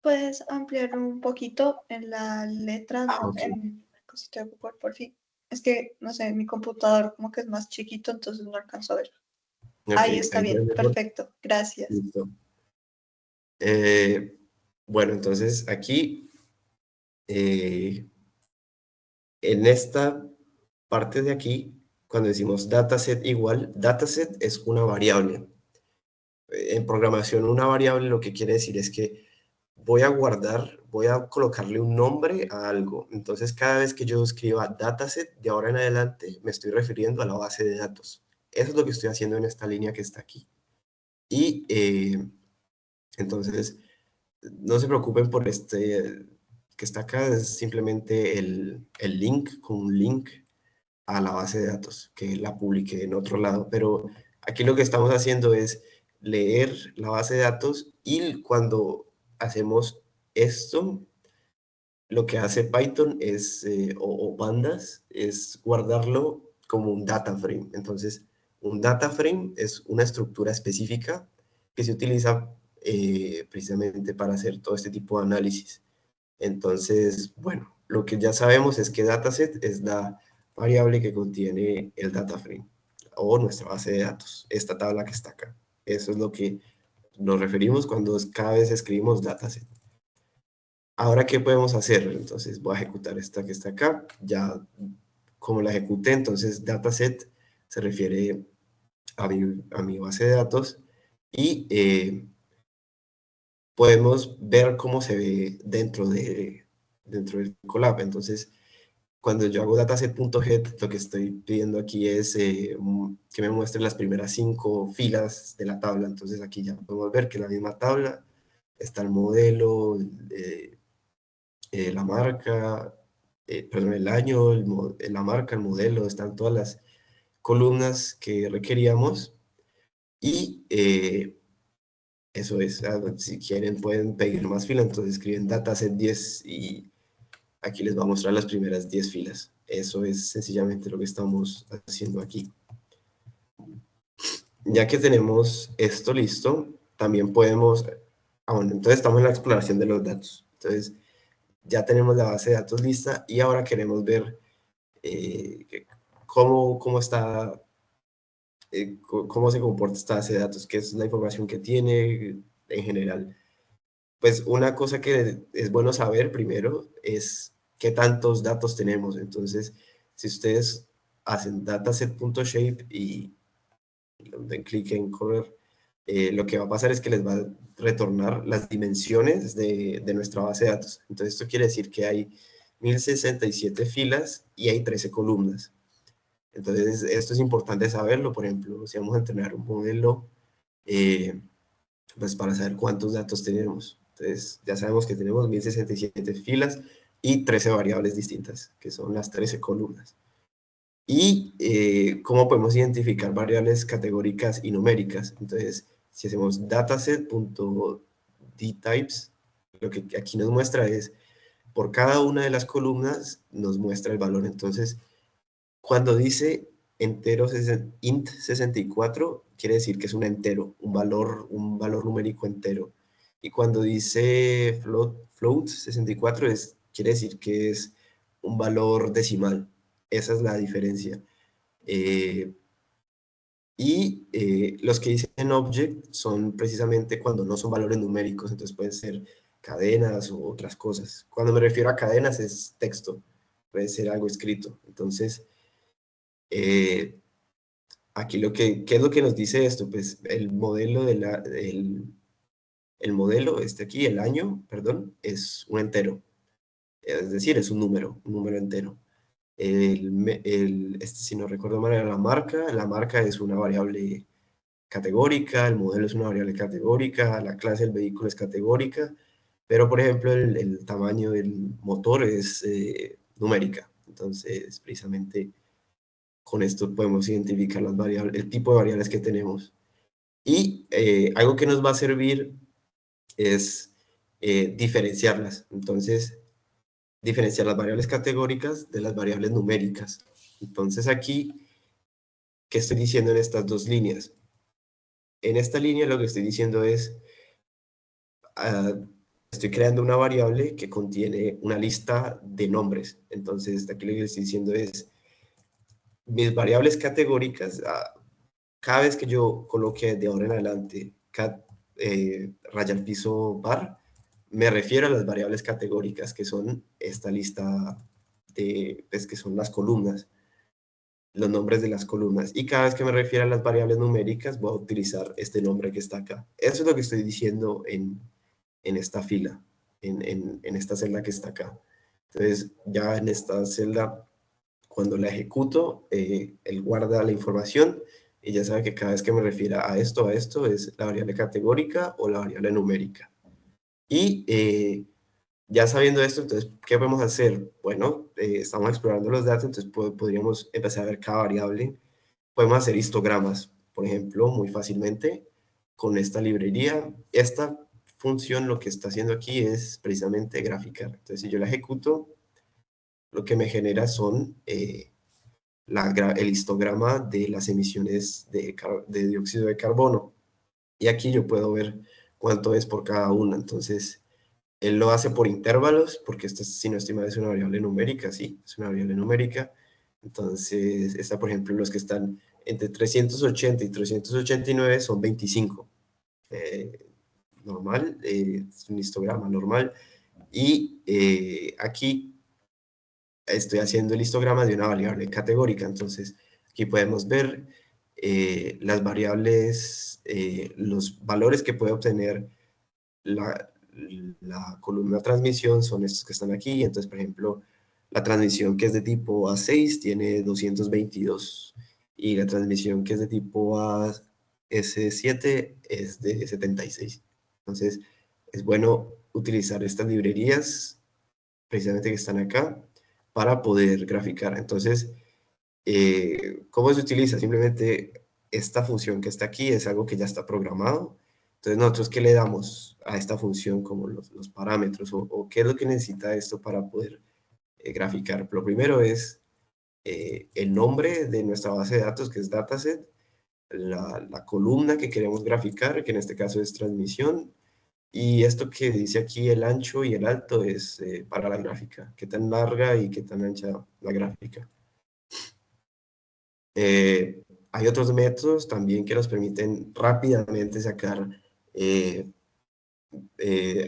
¿Puedes ampliar un poquito en la letra? Okay. En la cosita de Google, por fin. Es que, no sé, mi computador como que es más chiquito, entonces no alcanzo a ver. Okay, ahí está bien, perfecto, gracias. Listo. Bueno, entonces aquí, en esta parte de aquí, cuando decimos dataset igual, dataset es una variable. en programación una variable lo que quiere decir es que voy a colocarle un nombre a algo. Entonces, cada vez que yo escriba dataset, de ahora en adelante, me estoy refiriendo a la base de datos. Eso es lo que estoy haciendo en esta línea que está aquí. Y entonces, no se preocupen por este que está acá, es simplemente el link, con un link a la base de datos, que la publiqué en otro lado. Pero aquí lo que estamos haciendo es leer la base de datos y cuando hacemos esto, lo que hace Python es, o Pandas, es guardarlo como un data frame. Entonces, un data frame es una estructura específica que se utiliza precisamente para hacer todo este tipo de análisis. Entonces, bueno, lo que ya sabemos es que dataset es la variable que contiene el data frame o nuestra base de datos, esta tabla que está acá. Eso es lo que nos referimos cuando cada vez escribimos dataset. Ahora, ¿qué podemos hacer? Entonces, voy a ejecutar esta que está acá. Ya, como la ejecuté, entonces dataset se refiere a mi base de datos y podemos ver cómo se ve dentro del Colab. Entonces, cuando yo hago dataset.get, lo que estoy pidiendo aquí es que me muestre las primeras 5 filas de la tabla. Entonces, aquí ya podemos ver que en la misma tabla está el modelo, la marca, perdón, el año, la marca, el modelo, están todas las columnas que requeríamos y eso es, si quieren pueden pedir más filas, entonces escriben dataset 10 y aquí les va a mostrar las primeras 10 filas. Eso es sencillamente lo que estamos haciendo aquí. Ya que tenemos esto listo, también podemos, bueno, entonces estamos en la exploración de los datos. Entonces ya tenemos la base de datos lista y ahora queremos ver cómo está, cómo se comporta esta base de datos, qué es la información que tiene en general. Pues una cosa que es bueno saber primero es qué tantos datos tenemos. Entonces, si ustedes hacen dataset.shape y den clic en correr, lo que va a pasar es que les va a retornar las dimensiones de nuestra base de datos. Entonces, esto quiere decir que hay 1067 filas y hay 13 columnas. Entonces, esto es importante saberlo. Por ejemplo, si vamos a entrenar un modelo, pues para saber cuántos datos tenemos. Entonces, ya sabemos que tenemos 1067 filas y 13 variables distintas, que son las 13 columnas. Y cómo podemos identificar variables categóricas y numéricas. Entonces, si hacemos dataset.dtypes, lo que aquí nos muestra es, por cada una de las columnas, nos muestra el valor. Entonces, cuando dice entero int 64, quiere decir que es un entero, un valor numérico entero. Y cuando dice float 64, quiere decir que es un valor decimal. Esa es la diferencia. Los que dicen object son precisamente cuando no son valores numéricos, entonces pueden ser cadenas u otras cosas. Cuando me refiero a cadenas es texto, puede ser algo escrito. Entonces, aquí ¿qué es lo que nos dice esto? Pues el modelo, el modelo, aquí, el año, perdón, es un entero. Es decir, es un número entero. Si no recuerdo mal, era la marca es una variable categórica, el modelo es una variable categórica, la clase del vehículo es categórica, pero por ejemplo el tamaño del motor es numérica. Entonces, precisamente con esto podemos identificar las variables, el tipo de variables que tenemos. Y algo que nos va a servir es diferenciarlas. Entonces, diferenciar las variables categóricas de las variables numéricas. Entonces aquí, ¿qué estoy diciendo en estas dos líneas? En esta línea lo que estoy diciendo es, estoy creando una variable que contiene una lista de nombres. Entonces aquí lo que estoy diciendo es, mis variables categóricas, cada vez que yo coloque de ahora en adelante raya al piso bar, me refiero a las variables categóricas, que son esta lista pues, que son las columnas. los nombres de las columnas. Y cada vez que me refiero a las variables numéricas, voy a utilizar este nombre que está acá. Eso es lo que estoy diciendo en esta fila, en esta celda que está acá. Entonces, ya en esta celda, cuando la ejecuto, él guarda la información y ya sabe que cada vez que me refiera a esto es la variable categórica o la variable numérica. Y ya sabiendo esto, entonces, ¿qué podemos hacer? Bueno, estamos explorando los datos, entonces podríamos empezar a ver cada variable. Podemos hacer histogramas, por ejemplo, muy fácilmente con esta librería. Esta función lo que está haciendo aquí es precisamente graficar. Entonces, si yo la ejecuto, lo que me genera son el histograma de las emisiones de dióxido de carbono. Y aquí yo puedo ver cuánto es por cada una. Entonces, él lo hace por intervalos, porque esto, si no estoy mal, es una variable numérica, sí, es una variable numérica. Entonces, esta, por ejemplo, los que están entre 380 y 389 son 25. Normal, es un histograma normal. Y aquí estoy haciendo el histograma de una variable categórica. Entonces, aquí podemos ver las variables, los valores que puede obtener la columna transmisión son estos que están aquí. Entonces, por ejemplo, la transmisión que es de tipo A6 tiene 222 y la transmisión que es de tipo AS7 es de 76. Entonces, es bueno utilizar estas librerías precisamente que están acá para poder graficar. Entonces, ¿cómo se utiliza? Simplemente esta función que está aquí es algo que ya está programado. Entonces, nosotros, ¿qué le damos a esta función como los parámetros o qué es lo que necesita esto para poder graficar? Lo primero es el nombre de nuestra base de datos, que es dataset, la columna que queremos graficar, que en este caso es transmisión, y esto que dice aquí, el ancho y el alto, es para la gráfica, qué tan larga y qué tan ancha la gráfica. Hay otros métodos también que nos permiten rápidamente sacar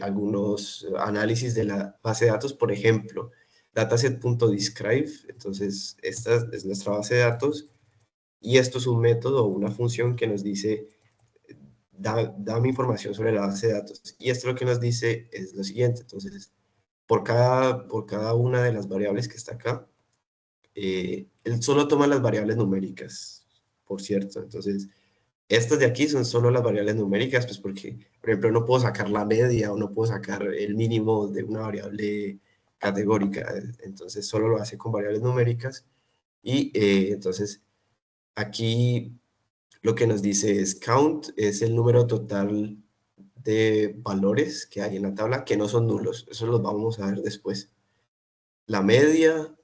algunos análisis de la base de datos. Por ejemplo, dataset.describe. Entonces, esta es nuestra base de datos y esto es un método o una función que nos dice, dame información sobre la base de datos. Y esto lo que nos dice es lo siguiente. Entonces, por cada una de las variables que está acá, él solo toma las variables numéricas, por cierto. Entonces, estas de aquí son solo las variables numéricas, pues porque, por ejemplo, no puedo sacar la media o no puedo sacar el mínimo de una variable categórica. Entonces, solo lo hace con variables numéricas. Y entonces, aquí lo que nos dice es count, es el número total de valores que hay en la tabla que no son nulos. Eso los vamos a ver después. La media,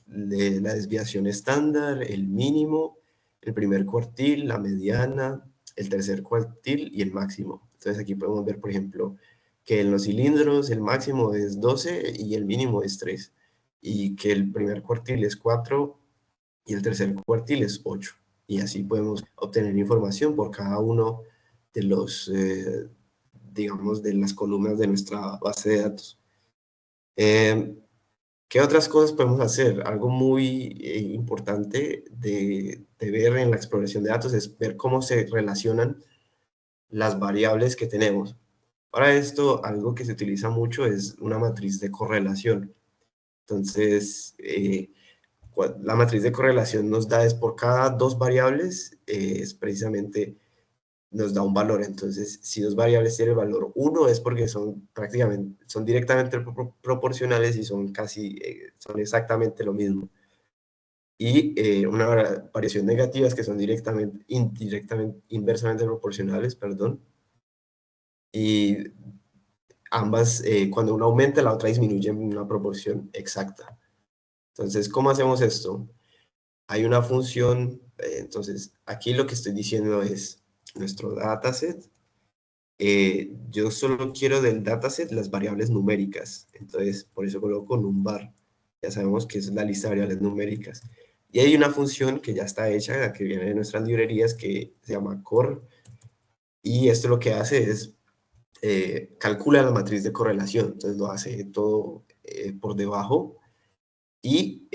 la desviación estándar, el mínimo, el primer cuartil, la mediana, el tercer cuartil y el máximo. Entonces aquí podemos ver, por ejemplo, que en los cilindros el máximo es 12 y el mínimo es 3. Y que el primer cuartil es 4 y el tercer cuartil es 8. Y así podemos obtener información por cada uno de los, digamos, de las columnas de nuestra base de datos. ¿Qué otras cosas podemos hacer? Algo muy importante de ver en la exploración de datos es ver cómo se relacionan las variables que tenemos. Para esto, algo que se utiliza mucho es una matriz de correlación. Entonces, la matriz de correlación nos da es por cada dos variables, es precisamente nos da un valor. Entonces, si dos variables tienen el valor 1 es porque son directamente proporcionales y son son exactamente lo mismo. Y una variación negativa es que son inversamente proporcionales, perdón. Y ambas, cuando una aumenta, la otra disminuye en una proporción exacta. Entonces, ¿cómo hacemos esto? Hay una función, entonces, aquí lo que estoy diciendo es nuestro dataset. Yo solo quiero del dataset las variables numéricas, entonces por eso coloco numbar. Ya sabemos que es la lista de variables numéricas. Y hay una función que ya está hecha, que viene de nuestras librerías, que se llama core, y esto lo que hace es calcula la matriz de correlación, entonces lo hace todo por debajo, y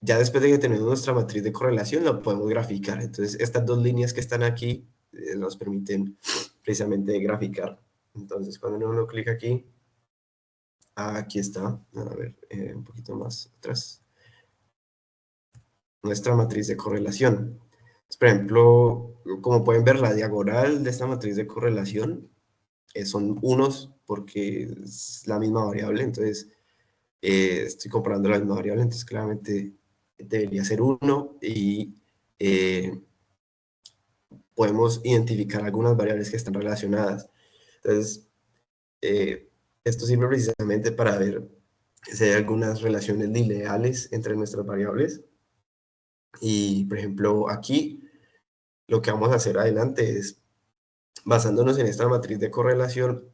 ya después de que tenemos nuestra matriz de correlación, la podemos graficar. Entonces, estas dos líneas que están aquí nos permiten precisamente graficar. Entonces, cuando uno clica aquí, aquí está, a ver, un poquito más atrás, nuestra matriz de correlación. Entonces, por ejemplo, como pueden ver, la diagonal de esta matriz de correlación son unos porque es la misma variable, entonces estoy comparando la misma variable, entonces claramente debería ser 1 y podemos identificar algunas variables que están relacionadas. Entonces, esto sirve precisamente para ver si hay algunas relaciones lineales entre nuestras variables. Y, por ejemplo, aquí lo que vamos a hacer adelante es, basándonos en esta matriz de correlación,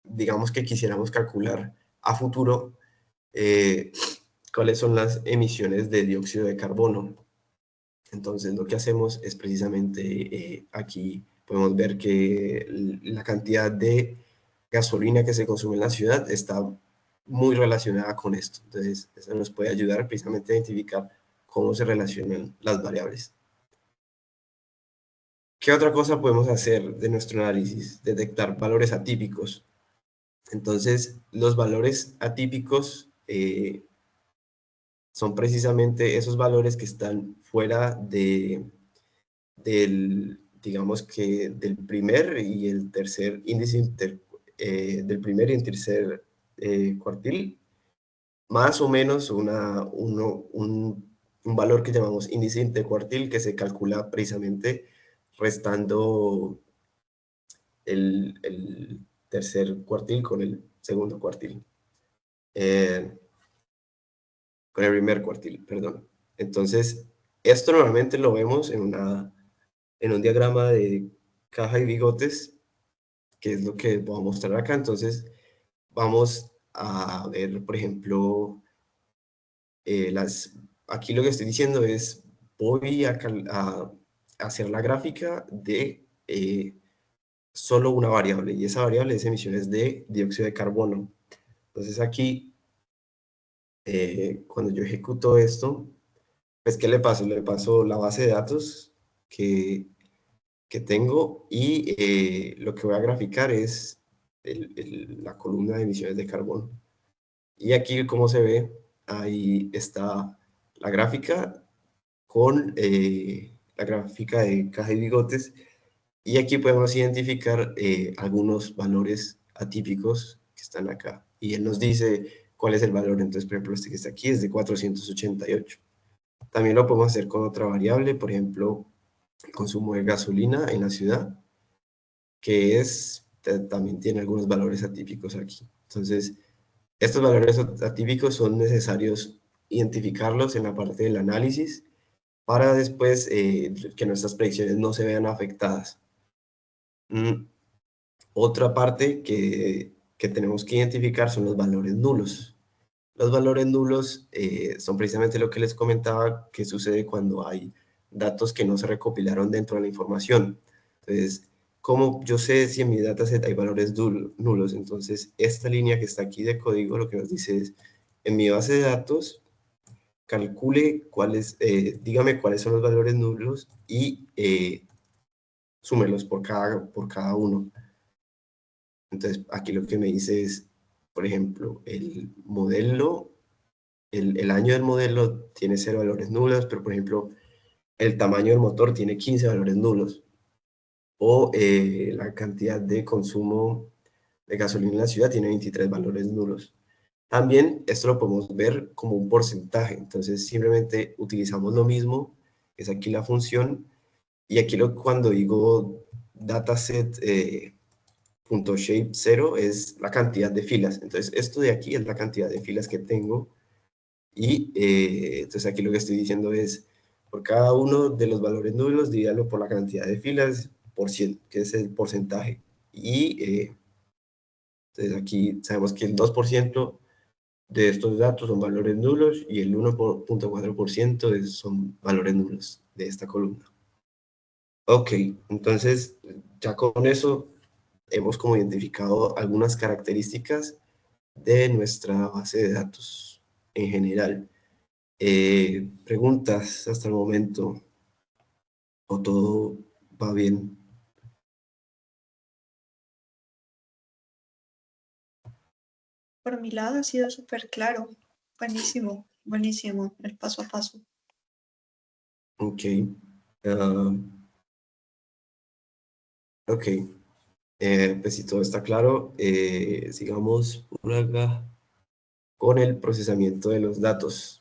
digamos que quisiéramos calcular a futuro cuáles son las emisiones de dióxido de carbono. Entonces, lo que hacemos es precisamente aquí podemos ver que la cantidad de gasolina que se consume en la ciudad está muy relacionada con esto. Entonces, eso nos puede ayudar precisamente a identificar cómo se relacionan las variables. ¿Qué otra cosa podemos hacer de nuestro análisis? Detectar valores atípicos. Entonces, los valores atípicos son precisamente esos valores que están fuera digamos que del primer y el tercer índice del primer y el tercer cuartil, más o menos un valor que llamamos índice intercuartil que se calcula precisamente restando el tercer cuartil con el segundo cuartil. Con el primer cuartil, perdón. Entonces, esto normalmente lo vemos en un diagrama de caja y bigotes, que es lo que voy a mostrar acá. Entonces, vamos a ver, por ejemplo, aquí lo que estoy diciendo es, voy a hacer la gráfica de solo una variable, y esa variable es emisiones de dióxido de carbono. Entonces aquí, cuando yo ejecuto esto, pues ¿qué le paso? Le paso la base de datos que tengo y lo que voy a graficar es la columna de emisiones de carbono. Y aquí, como se ve, ahí está la gráfica con la gráfica de caja y bigotes. Y aquí podemos identificar algunos valores atípicos que están acá. Y él nos dice cuál es el valor. Entonces, por ejemplo, este que está aquí es de 488. También lo podemos hacer con otra variable, por ejemplo, el consumo de gasolina en la ciudad, que también tiene algunos valores atípicos aquí. Entonces, estos valores atípicos son necesarios identificarlos en la parte del análisis para después que nuestras predicciones no se vean afectadas. Otra parte que tenemos que identificar son los valores nulos. Los valores nulos son precisamente lo que les comentaba que sucede cuando hay datos que no se recopilaron dentro de la información. Entonces, ¿cómo yo sé si en mi dataset hay valores nulos? Entonces, esta línea que está aquí de código lo que nos dice es, en mi base de datos, calcule dígame cuáles son los valores nulos y súmelos por cada uno. Entonces, aquí lo que me dice es, por ejemplo, el modelo, el año del modelo tiene 0 valores nulos, pero por ejemplo, el tamaño del motor tiene 15 valores nulos. O la cantidad de consumo de gasolina en la ciudad tiene 23 valores nulos. También esto lo podemos ver como un porcentaje. Entonces, simplemente utilizamos lo mismo, es aquí la función, y aquí cuando digo dataset .shape 0 es la cantidad de filas. Entonces, esto de aquí es la cantidad de filas que tengo. Y entonces aquí lo que estoy diciendo es, por cada uno de los valores nulos, divídalo por la cantidad de filas, por 100, que es el porcentaje. Y entonces aquí sabemos que el 2% de estos datos son valores nulos y el 1.4% son valores nulos de esta columna. Ok, entonces ya con eso hemos como identificado algunas características de nuestra base de datos en general. ¿Preguntas hasta el momento? ¿O todo va bien? Por mi lado ha sido súper claro. Buenísimo, buenísimo, el paso a paso. Ok. Ok. Pues si todo está claro, sigamos por acá con el procesamiento de los datos.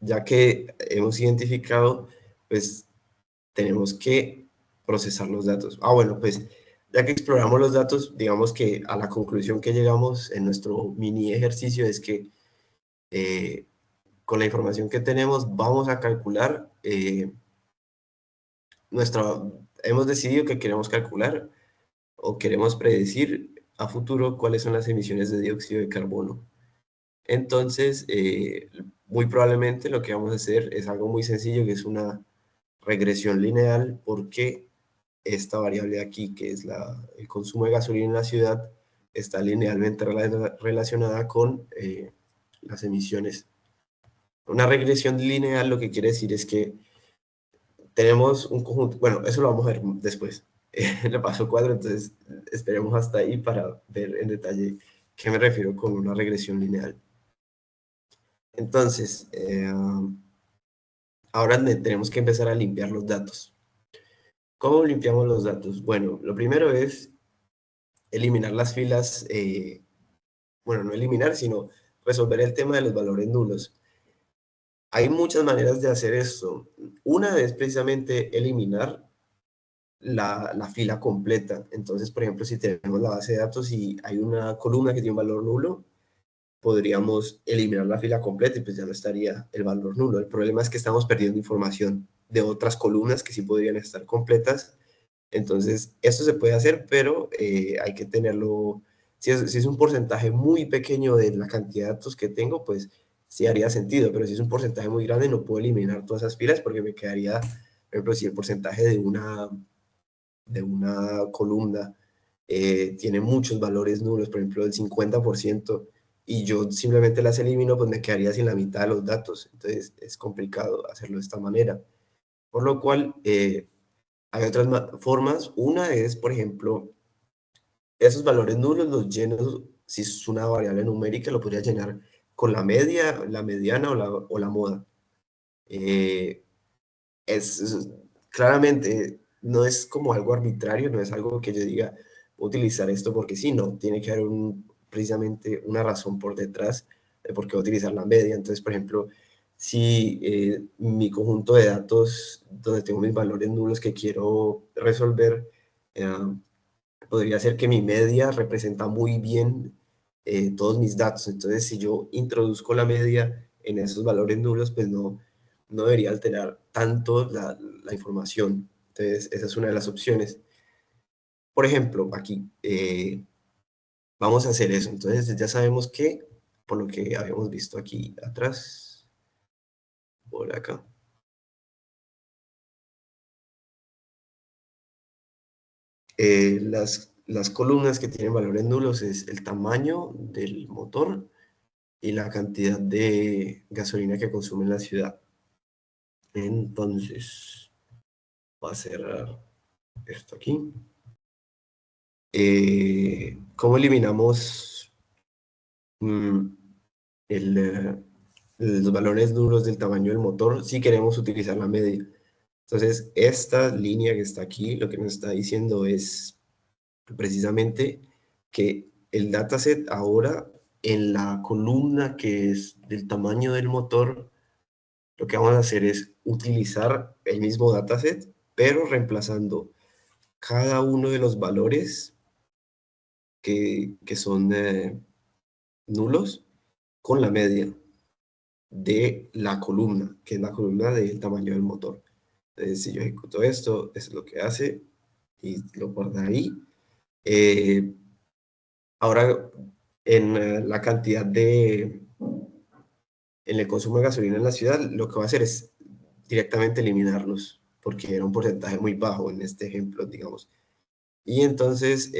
Ya que hemos identificado, pues tenemos que procesar los datos. Bueno, pues ya que exploramos los datos, digamos que a la conclusión que llegamos en nuestro mini ejercicio es que con la información que tenemos vamos a calcular hemos decidido que queremos calcular o queremos predecir a futuro cuáles son las emisiones de dióxido de carbono. Entonces, muy probablemente lo que vamos a hacer es algo muy sencillo, que es una regresión lineal, porque esta variable de aquí, que es el consumo de gasolina en la ciudad, está linealmente relacionada con las emisiones. Una regresión lineal lo que quiere decir es que tenemos un conjunto, bueno, eso lo vamos a ver después, en el paso 4, entonces esperemos hasta ahí para ver en detalle qué me refiero con una regresión lineal. Entonces, ahora tenemos que empezar a limpiar los datos. ¿Cómo limpiamos los datos? Bueno, lo primero es eliminar las filas, bueno, no eliminar, sino resolver el tema de los valores nulos. Hay muchas maneras de hacer esto. Una es precisamente eliminar la fila completa. Entonces, por ejemplo, si tenemos la base de datos y hay una columna que tiene un valor nulo, podríamos eliminar la fila completa y pues ya no estaría el valor nulo. El problema es que estamos perdiendo información de otras columnas que sí podrían estar completas. Entonces, esto se puede hacer, pero hay que tenerlo, si es un porcentaje muy pequeño de la cantidad de datos que tengo, pues sí haría sentido, pero si es un porcentaje muy grande, no puedo eliminar todas esas filas porque me quedaría, por ejemplo, si el porcentaje de una columna tiene muchos valores nulos, por ejemplo, el 50%, y yo simplemente las elimino, pues me quedaría sin la mitad de los datos. Entonces es complicado hacerlo de esta manera. Por lo cual, hay otras formas. Una es, por ejemplo, esos valores nulos los lleno, si es una variable numérica, lo podría llenar con la media, la mediana o la moda. Claramente no es como algo arbitrario, no es algo que yo diga utilizar esto porque sí, no, tiene que haber precisamente una razón por detrás de por qué utilizar la media. Entonces, por ejemplo, si mi conjunto de datos donde tengo mis valores nulos que quiero resolver, podría ser que mi media representa muy bien todos mis datos. Entonces, si yo introduzco la media en esos valores nulos, pues no debería alterar tanto la información. Entonces, esa es una de las opciones. Por ejemplo, aquí vamos a hacer eso. Entonces, ya sabemos que, por lo que habíamos visto aquí atrás, por acá. Las columnas que tienen valores nulos es el tamaño del motor y la cantidad de gasolina que consume en la ciudad. Entonces, voy a cerrar esto aquí. ¿Cómo eliminamos los valores nulos del tamaño del motor si queremos utilizar la media? Entonces, esta línea que está aquí, lo que nos está diciendo es precisamente que el dataset ahora en la columna que es del tamaño del motor, lo que vamos a hacer es utilizar el mismo dataset, pero reemplazando cada uno de los valores que son nulos con la media de la columna, que es la columna del tamaño del motor. Entonces, si yo ejecuto esto, es lo que hace y lo guarda ahí. Ahora, en la cantidad en el consumo de gasolina en la ciudad, lo que va a hacer es directamente eliminarlos, porque era un porcentaje muy bajo en este ejemplo, digamos. Y entonces,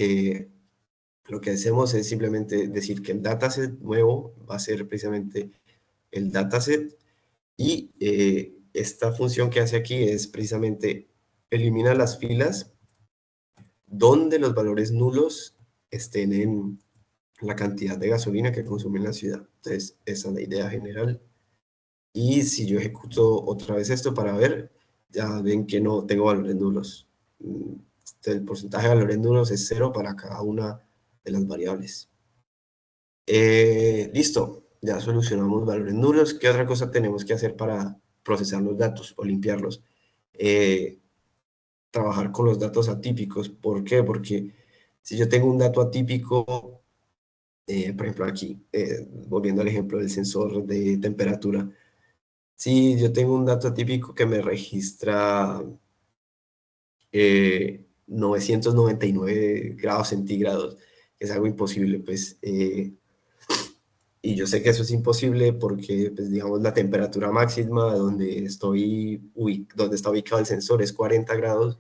lo que hacemos es simplemente decir que el dataset nuevo va a ser precisamente el dataset Y esta función que hace aquí es precisamente elimina las filas donde los valores nulos estén en la cantidad de gasolina que consume la ciudad. Entonces, esa es la idea general. Y si yo ejecuto otra vez esto para ver, ya ven que no tengo valores nulos. El porcentaje de valores nulos es 0 para cada una de las variables. Listo, ya solucionamos valores nulos. ¿Qué otra cosa tenemos que hacer para procesar los datos o limpiarlos? Trabajar con los datos atípicos. ¿Por qué? Porque si yo tengo un dato atípico, por ejemplo aquí, volviendo al ejemplo del sensor de temperatura, si yo tengo un dato atípico que me registra 999 grados centígrados, que es algo imposible, pues, y yo sé que eso es imposible porque, pues, digamos, la temperatura máxima donde está ubicado el sensor es 40 grados,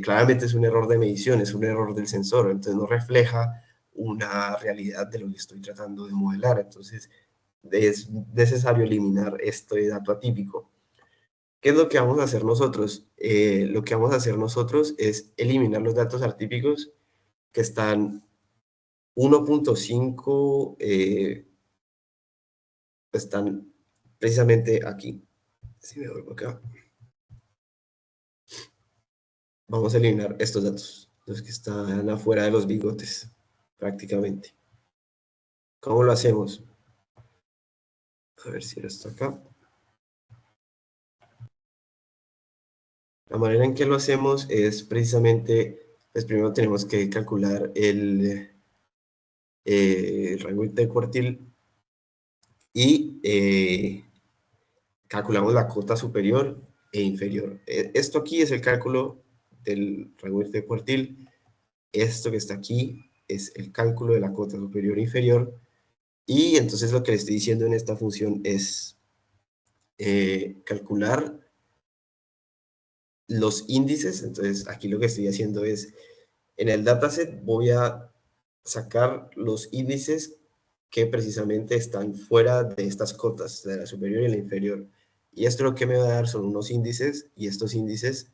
claramente es un error de medición, es un error del sensor, entonces no refleja una realidad de lo que estoy tratando de modelar, entonces es necesario eliminar este dato atípico. ¿Qué es lo que vamos a hacer nosotros? Lo que vamos a hacer nosotros es eliminar los datos atípicos que están 1.5, están precisamente aquí. Si me vuelvo acá. Vamos a eliminar estos datos, los que están afuera de los bigotes, prácticamente. ¿Cómo lo hacemos? A ver si esto acá. La manera en que lo hacemos es precisamente, pues primero tenemos que calcular el rango intercuartil y calculamos la cota superior e inferior. Esto aquí es el cálculo del rango intercuartil. Esto que está aquí es el cálculo de la cota superior e inferior. Y entonces lo que le estoy diciendo en esta función es calcular los índices. Entonces aquí lo que estoy haciendo es, en el dataset voy a sacar los índices que precisamente están fuera de estas cotas, de la superior y la inferior. Y esto lo que me va a dar son unos índices, y estos índices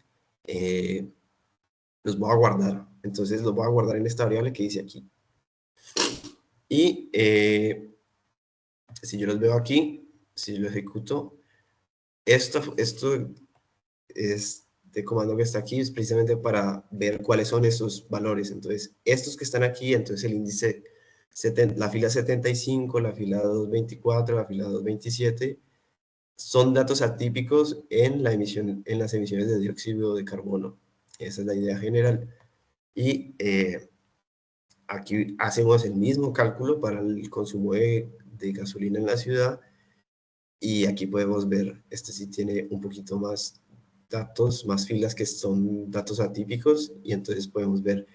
los voy a guardar. Entonces los voy a guardar en esta variable que dice aquí. Y si yo los veo aquí, si lo ejecuto, esto es de comando que está aquí, es precisamente para ver cuáles son esos valores. Entonces, estos que están aquí, entonces el índice, la fila 75, la fila 224, la fila 227, son datos atípicos en las emisiones de dióxido de carbono. Esa es la idea general. Y aquí hacemos el mismo cálculo para el consumo de gasolina en la ciudad. Y aquí podemos ver, este sí tiene un poquito más datos, más filas que son datos atípicos. Y entonces podemos ver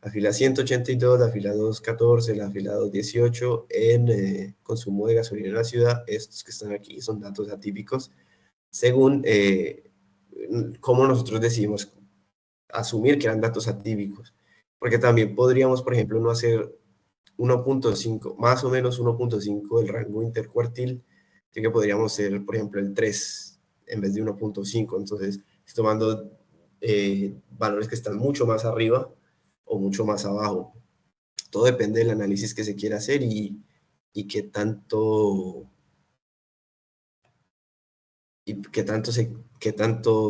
la fila 182, la fila 214, la fila 218 en consumo de gasolina en la ciudad. Estos que están aquí son datos atípicos según cómo nosotros decidimos asumir que eran datos atípicos. Porque también podríamos, por ejemplo, no hacer 1.5, más o menos 1.5 del rango intercuartil, así que podríamos ser, por ejemplo, el 3 en vez de 1.5. Entonces, estoy tomando valores que están mucho más arriba o mucho más abajo. Todo depende del análisis que se quiera hacer y qué tanto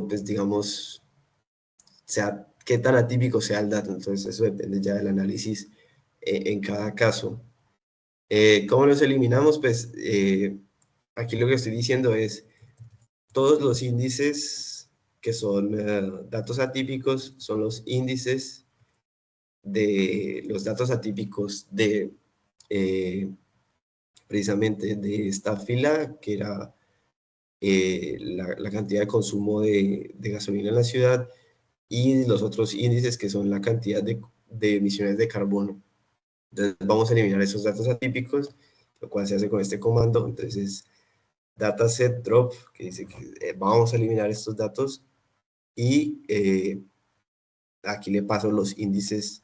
pues digamos, qué tan atípico sea el dato. Entonces eso depende ya del análisis en cada caso. ¿Cómo los eliminamos? Pues aquí lo que estoy diciendo es todos los índices que son datos atípicos son los índices de los datos atípicos de precisamente de esta fila que era la cantidad de consumo de gasolina en la ciudad y los otros índices que son la cantidad de emisiones de carbono. Entonces vamos a eliminar esos datos atípicos, lo cual se hace con este comando. Entonces dataset drop, que dice que vamos a eliminar estos datos y aquí le paso los índices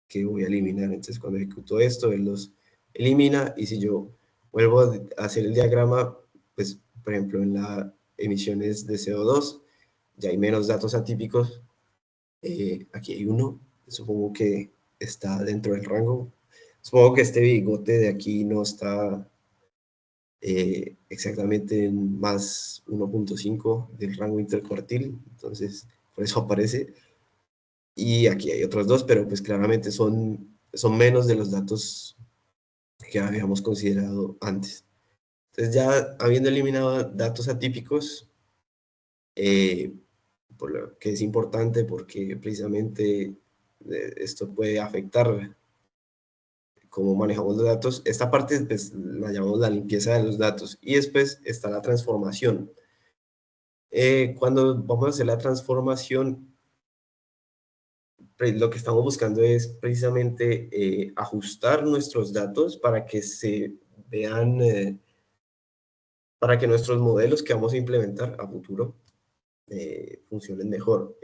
que voy a eliminar. Entonces cuando ejecuto esto, él los elimina y si yo vuelvo a hacer el diagrama, pues por ejemplo, en las emisiones de CO2, ya hay menos datos atípicos. Aquí hay uno, supongo que está dentro del rango. Supongo que este bigote de aquí no está exactamente en más 1.5 del rango intercuartil, entonces por eso aparece. Y aquí hay otros dos, pero pues claramente son menos de los datos que habíamos considerado antes. Entonces ya habiendo eliminado datos atípicos, por lo que es importante porque precisamente esto puede afectar cómo manejamos los datos. Esta parte pues, la llamamos la limpieza de los datos y después está la transformación. Cuando vamos a hacer la transformación, lo que estamos buscando es precisamente ajustar nuestros datos para que se vean, para que nuestros modelos que vamos a implementar a futuro funcionen mejor.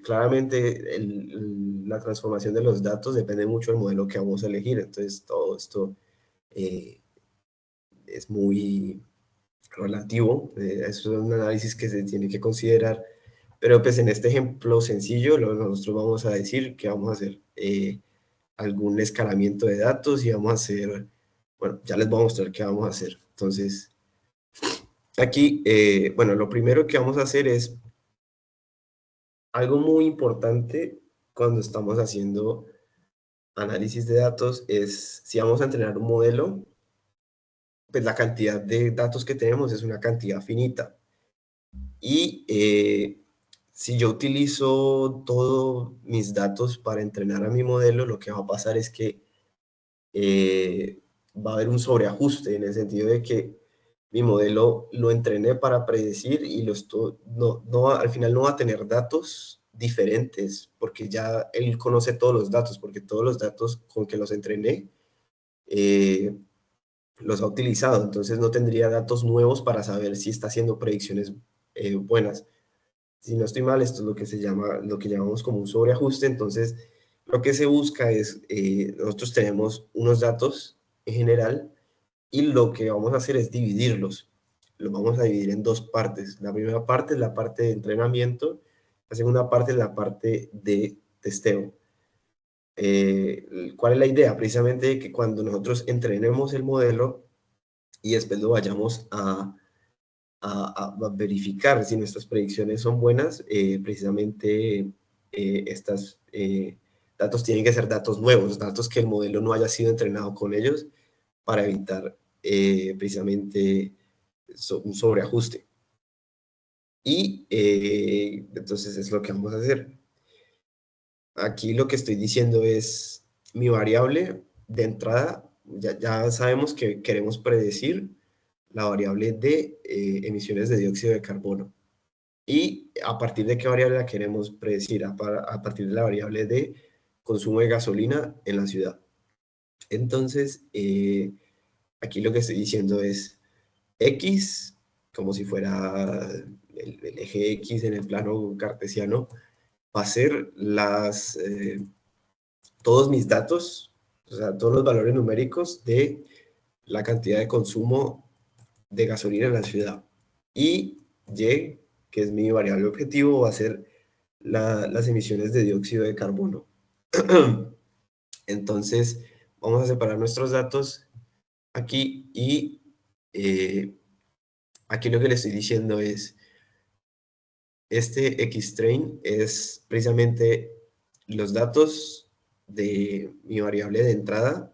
Claramente la transformación de los datos depende mucho del modelo que vamos a elegir, entonces todo esto es muy relativo, eso es un análisis que se tiene que considerar, pero pues en este ejemplo sencillo nosotros vamos a decir que vamos a hacer algún escalamiento de datos y vamos a hacer, bueno, ya les voy a mostrar qué vamos a hacer. Entonces, aquí, bueno, lo primero que vamos a hacer es algo muy importante cuando estamos haciendo análisis de datos es si vamos a entrenar un modelo, pues la cantidad de datos que tenemos es una cantidad finita. Y si yo utilizo todos mis datos para entrenar a mi modelo, lo que va a pasar es que va a haber un sobreajuste en el sentido de que mi modelo lo entrené para predecir y al final no va a tener datos diferentes porque ya él conoce todos los datos, porque todos los datos con que los entrené los ha utilizado, entonces no tendría datos nuevos para saber si está haciendo predicciones buenas. Si no estoy mal, esto es lo que lo que llamamos como un sobreajuste. Entonces, lo que se busca es, nosotros tenemos unos datos en general y lo que vamos a hacer es dividirlos. Los vamos a dividir en dos partes. La primera parte es la parte de entrenamiento, la segunda parte es la parte de testeo. ¿Cuál es la idea? Precisamente que cuando nosotros entrenemos el modelo y después lo vayamos a verificar si nuestras predicciones son buenas, precisamente estos datos tienen que ser datos nuevos, datos que el modelo no haya sido entrenado con ellos para evitar precisamente un sobreajuste. Y entonces es lo que vamos a hacer. Aquí lo que estoy diciendo es mi variable de entrada, ya sabemos que queremos predecir la variable de emisiones de dióxido de carbono. ¿Y a partir de qué variable la queremos predecir? A partir de la variable de consumo de gasolina en la ciudad. Entonces, aquí lo que estoy diciendo es X, como si fuera el eje X en el plano cartesiano, va a ser todos mis datos, o sea, todos los valores numéricos de la cantidad de consumo de gasolina en la ciudad. Y Y, que es mi variable objetivo, va a ser las emisiones de dióxido de carbono. Entonces, vamos a separar nuestros datos aquí y aquí lo que le estoy diciendo es, este Xtrain es precisamente los datos de mi variable de entrada,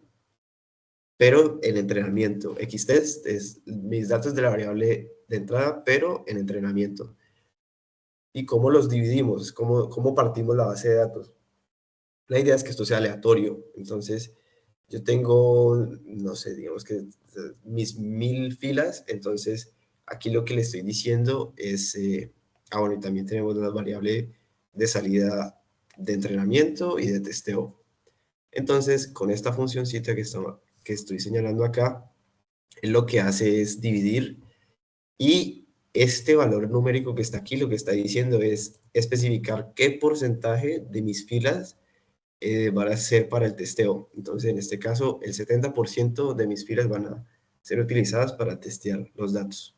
pero en entrenamiento. Xtest es mis datos de la variable de entrada, pero en entrenamiento. ¿Y cómo los dividimos? ¿Cómo partimos la base de datos? La idea es que esto sea aleatorio. Entonces, yo tengo, no sé, digamos que mis 1000 filas. Entonces, aquí lo que le estoy diciendo es, bueno, y también tenemos la variable de salida de entrenamiento y de testeo. Entonces, con esta funcióncita que estoy señalando acá, lo que hace es dividir y este valor numérico que está aquí lo que está diciendo es especificar qué porcentaje de mis filas van a ser para el testeo. Entonces, en este caso, el 70% de mis filas van a ser utilizadas para testear los datos.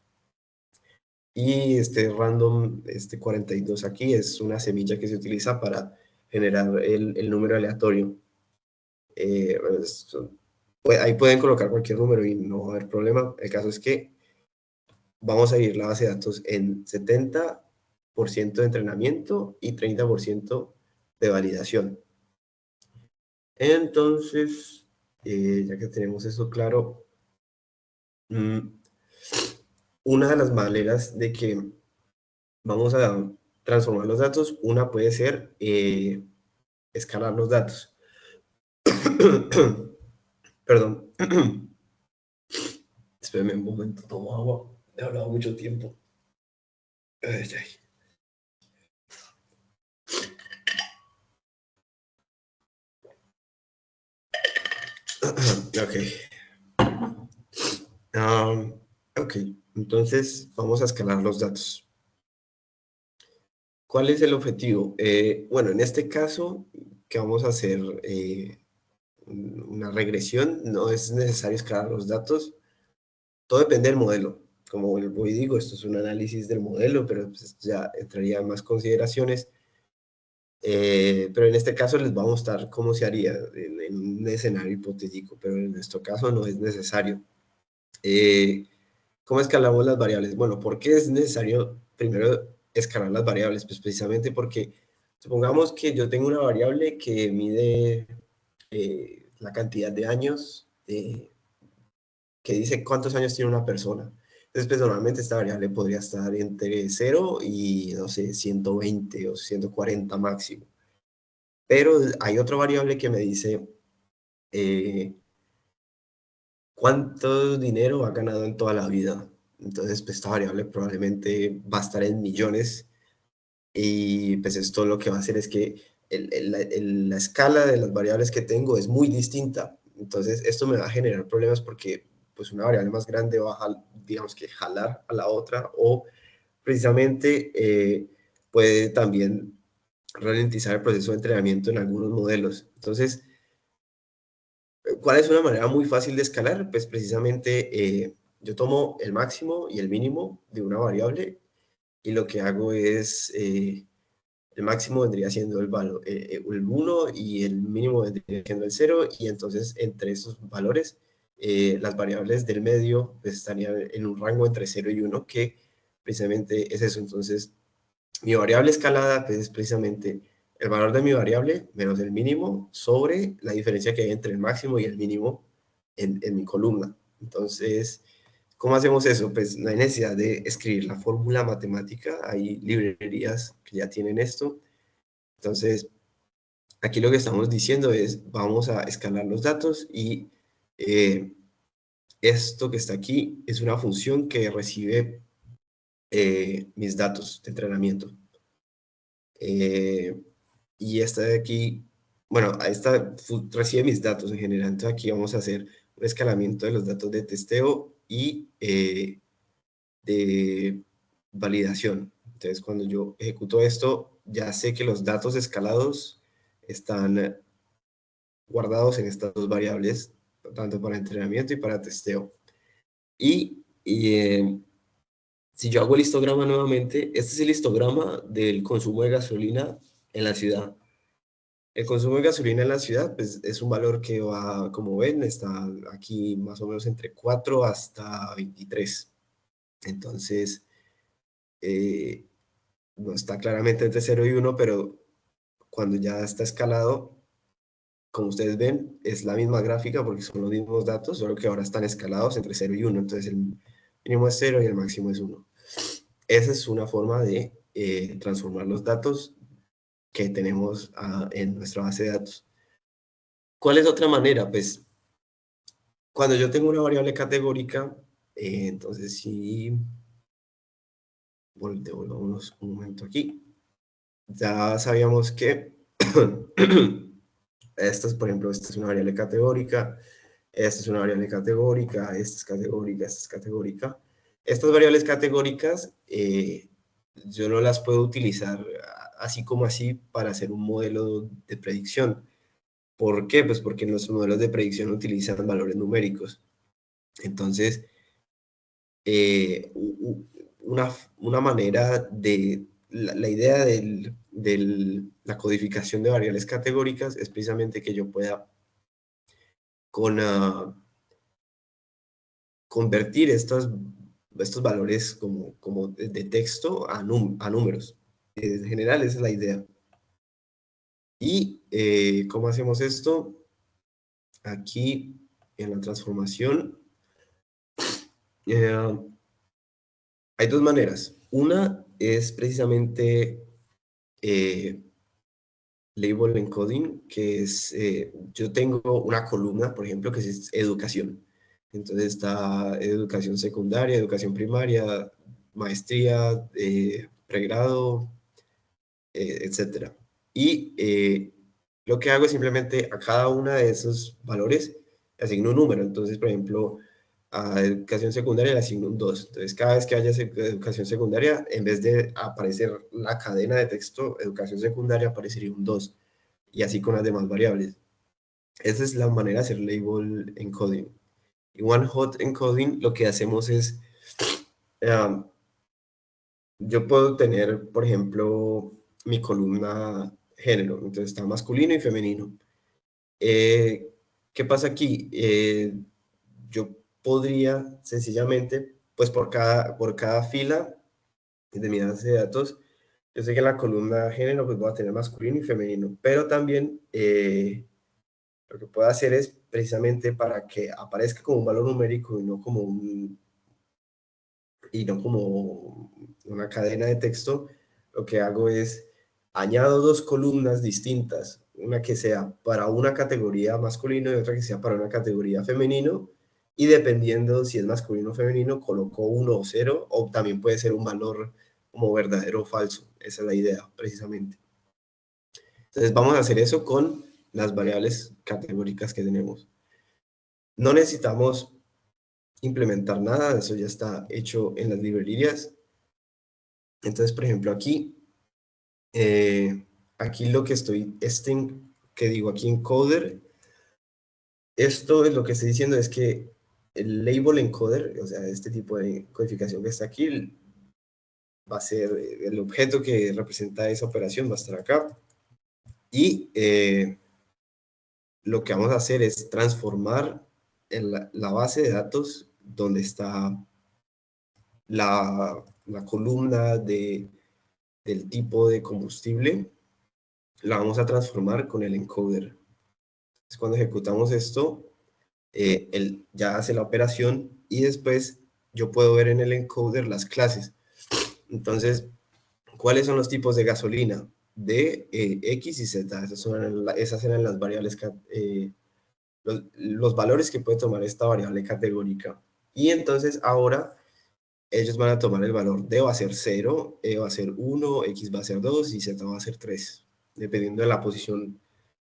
Y este random, este 42 aquí, es una semilla que se utiliza para generar el número aleatorio. Ahí pueden colocar cualquier número y no va a haber problema. El caso es que vamos a dividir la base de datos en 70% de entrenamiento y 30% de validación. Entonces, ya que tenemos eso claro, una de las maneras de que vamos a transformar los datos, una puede ser escalar los datos. Perdón. Espérenme un momento, tomo agua. He hablado mucho tiempo. Ay, ay. Ok, entonces vamos a escalar los datos. ¿Cuál es el objetivo? Bueno, en este caso, que vamos a hacer una regresión, no es necesario escalar los datos. Todo depende del modelo. Como vuelvo y digo, esto es un análisis del modelo, pero pues ya entraría en más consideraciones. Pero en este caso les va a mostrar cómo se haría en un escenario hipotético, pero en nuestro caso no es necesario. ¿Cómo escalamos las variables? Bueno, ¿por qué es necesario primero escalar las variables? Pues precisamente porque supongamos que yo tengo una variable que mide la cantidad de años, que dice cuántos años tiene una persona. Entonces, pues normalmente esta variable podría estar entre 0 y, no sé, 120 o 140 máximo. Pero hay otra variable que me dice cuánto dinero ha ganado en toda la vida. Entonces, pues esta variable probablemente va a estar en millones y pues esto lo que va a hacer es que la escala de las variables que tengo es muy distinta. Entonces, esto me va a generar problemas porque pues una variable más grande va a, digamos que, jalar a la otra o precisamente puede también ralentizar el proceso de entrenamiento en algunos modelos. Entonces, ¿cuál es una manera muy fácil de escalar? Pues precisamente yo tomo el máximo y el mínimo de una variable y lo que hago es, el máximo vendría siendo el 1 y el mínimo vendría siendo el 0 y entonces entre esos valores las variables del medio pues, estarían en un rango entre 0 y 1 que precisamente es eso. Entonces mi variable escalada pues, es precisamente el valor de mi variable menos el mínimo sobre la diferencia que hay entre el máximo y el mínimo en mi columna. Entonces, ¿cómo hacemos eso? Pues no hay necesidad de escribir la fórmula matemática, hay librerías que ya tienen esto. Entonces, aquí lo que estamos diciendo es, vamos a escalar los datos y esto que está aquí es una función que recibe mis datos de entrenamiento. Y esta de aquí, bueno, esta recibe mis datos en general. Entonces aquí vamos a hacer un escalamiento de los datos de testeo y de validación. Entonces cuando yo ejecuto esto, ya sé que los datos escalados están guardados en estas dos variables, tanto para entrenamiento y para testeo. Y si yo hago el histograma nuevamente, este es el histograma del consumo de gasolina en la ciudad. El consumo de gasolina en la ciudad pues, es un valor que va, como ven, está aquí más o menos entre 4 hasta 23. Entonces, no está claramente entre 0 y 1, pero cuando ya está escalado, como ustedes ven, es la misma gráfica porque son los mismos datos, solo que ahora están escalados entre 0 y 1. Entonces, el mínimo es 0 y el máximo es 1. Esa es una forma de transformar los datos que tenemos en nuestra base de datos. ¿Cuál es otra manera? Pues cuando yo tengo una variable categórica, entonces si devolvamos un momento aquí, ya sabíamos que esta es, por ejemplo, esta es una variable categórica, esta es una variable categórica, esta es categórica, esta es categórica. Estas variables categóricas yo no las puedo utilizar así como así para hacer un modelo de predicción. ¿Por qué? Pues porque nuestros modelos de predicción utilizan valores numéricos. Entonces, una manera de, la idea de la codificación de variables categóricas es precisamente que yo pueda convertir estos valores como de texto a números. En general, esa es la idea. ¿Y cómo hacemos esto? Aquí, en la transformación, hay dos maneras. Una es precisamente label encoding, que es, yo tengo una columna, por ejemplo, que es educación. Entonces está educación secundaria, educación primaria, maestría, pregrado, etc. Y lo que hago es simplemente a cada uno de esos valores le asigno un número. Entonces, por ejemplo, a educación secundaria le asigno un 2. Entonces, cada vez que haya educación secundaria, en vez de aparecer la cadena de texto educación secundaria, aparecería un 2. Y así con las demás variables. Esa es la manera de hacer label encoding. Y one hot encoding lo que hacemos es, yo puedo tener, por ejemplo, mi columna género. Entonces está masculino y femenino. ¿Qué pasa aquí? Yo podría sencillamente, pues por cada fila de mi base de datos, yo sé que en la columna género pues voy a tener masculino y femenino, pero también lo que puedo hacer es precisamente para que aparezca como un valor numérico y no como una cadena de texto, lo que hago es añado dos columnas distintas, una que sea para una categoría masculino y otra que sea para una categoría femenino, y dependiendo si es masculino o femenino, coloco 1 o 0, o también puede ser un valor como verdadero o falso. Esa es la idea, precisamente. Entonces vamos a hacer eso con las variables categóricas que tenemos. No necesitamos implementar nada, eso ya está hecho en las librerías. Entonces, por ejemplo, aquí lo que que digo aquí encoder, esto es lo que estoy diciendo es que el label encoder, o sea, este tipo de codificación que está aquí, va a ser el objeto que representa esa operación, va a estar acá. Y lo que vamos a hacer es transformar la base de datos donde está la columna del tipo de combustible, la vamos a transformar con el encoder. Entonces, cuando ejecutamos esto, él ya hace la operación y después yo puedo ver en el encoder las clases. Entonces, ¿cuáles son los tipos de gasolina? De X y Z. Esas eran las variables, los valores que puede tomar esta variable categórica. Y entonces ahora ellos van a tomar el valor D va a ser 0, E va a ser 1, X va a ser 2 y Z va a ser 3, dependiendo de la posición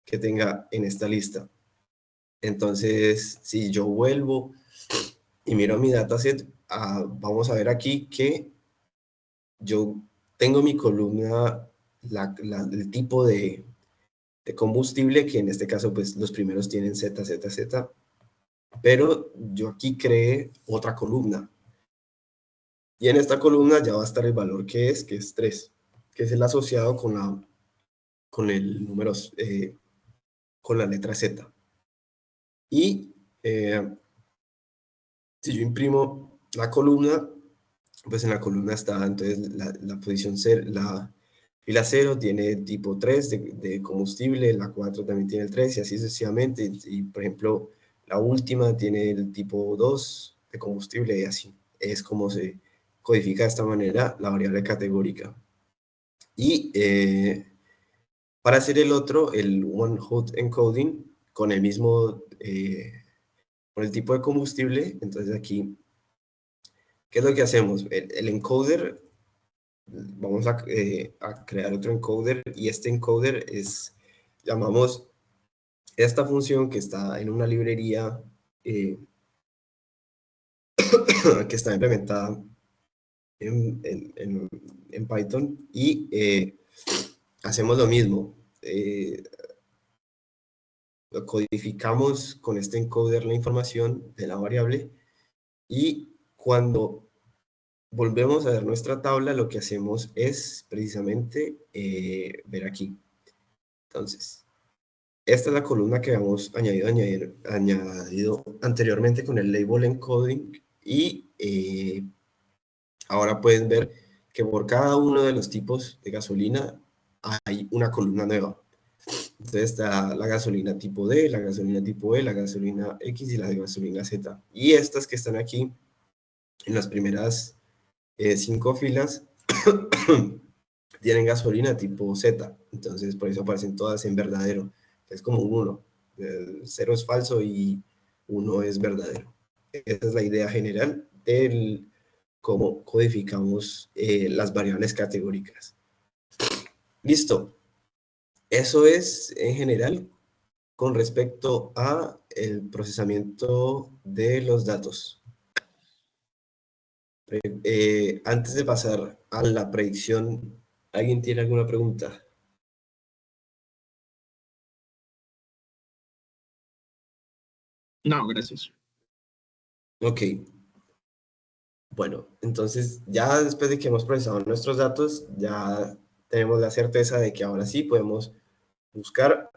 que tenga en esta lista. Entonces, si yo vuelvo y miro mi dataset, vamos a ver aquí que yo tengo mi columna, el tipo de combustible, que en este caso, pues los primeros tienen Z, Z, Z, pero yo aquí creé otra columna. Y en esta columna ya va a estar el valor que es 3, que es el asociado con el número, con la letra Z. Y si yo imprimo la columna, pues en la columna está entonces la posición 0, la fila 0 tiene tipo 3 de combustible, la 4 también tiene el 3 y así sucesivamente. Y por ejemplo, la última tiene el tipo 2 de combustible y así. Es como se codifica de esta manera la variable categórica. Y para hacer el otro, el one hot encoding, con el mismo, con el tipo de combustible, entonces aquí, ¿qué es lo que hacemos? El encoder, vamos a crear otro encoder y este encoder llamamos esta función que está en una librería que está implementada en Python y hacemos lo mismo. Codificamos con este encoder la información de la variable y cuando volvemos a ver nuestra tabla, lo que hacemos es precisamente ver aquí. Entonces, esta es la columna que habíamos añadido anteriormente con el label encoding y ahora pueden ver que por cada uno de los tipos de gasolina hay una columna nueva. Entonces está la gasolina tipo D, la gasolina tipo E, la gasolina X y la gasolina Z. Y estas que están aquí en las primeras 5 filas tienen gasolina tipo Z. Entonces por eso aparecen todas en verdadero. Es como un 1. El 0 es falso y 1 es verdadero. Esa es la idea general del cómo codificamos las variables categóricas. Listo. Eso es en general con respecto a el procesamiento de los datos. Antes de pasar a la predicción, ¿alguien tiene alguna pregunta? No, gracias. Ok. Bueno, entonces ya después de que hemos procesado nuestros datos, ya tenemos la certeza de que ahora sí podemos buscar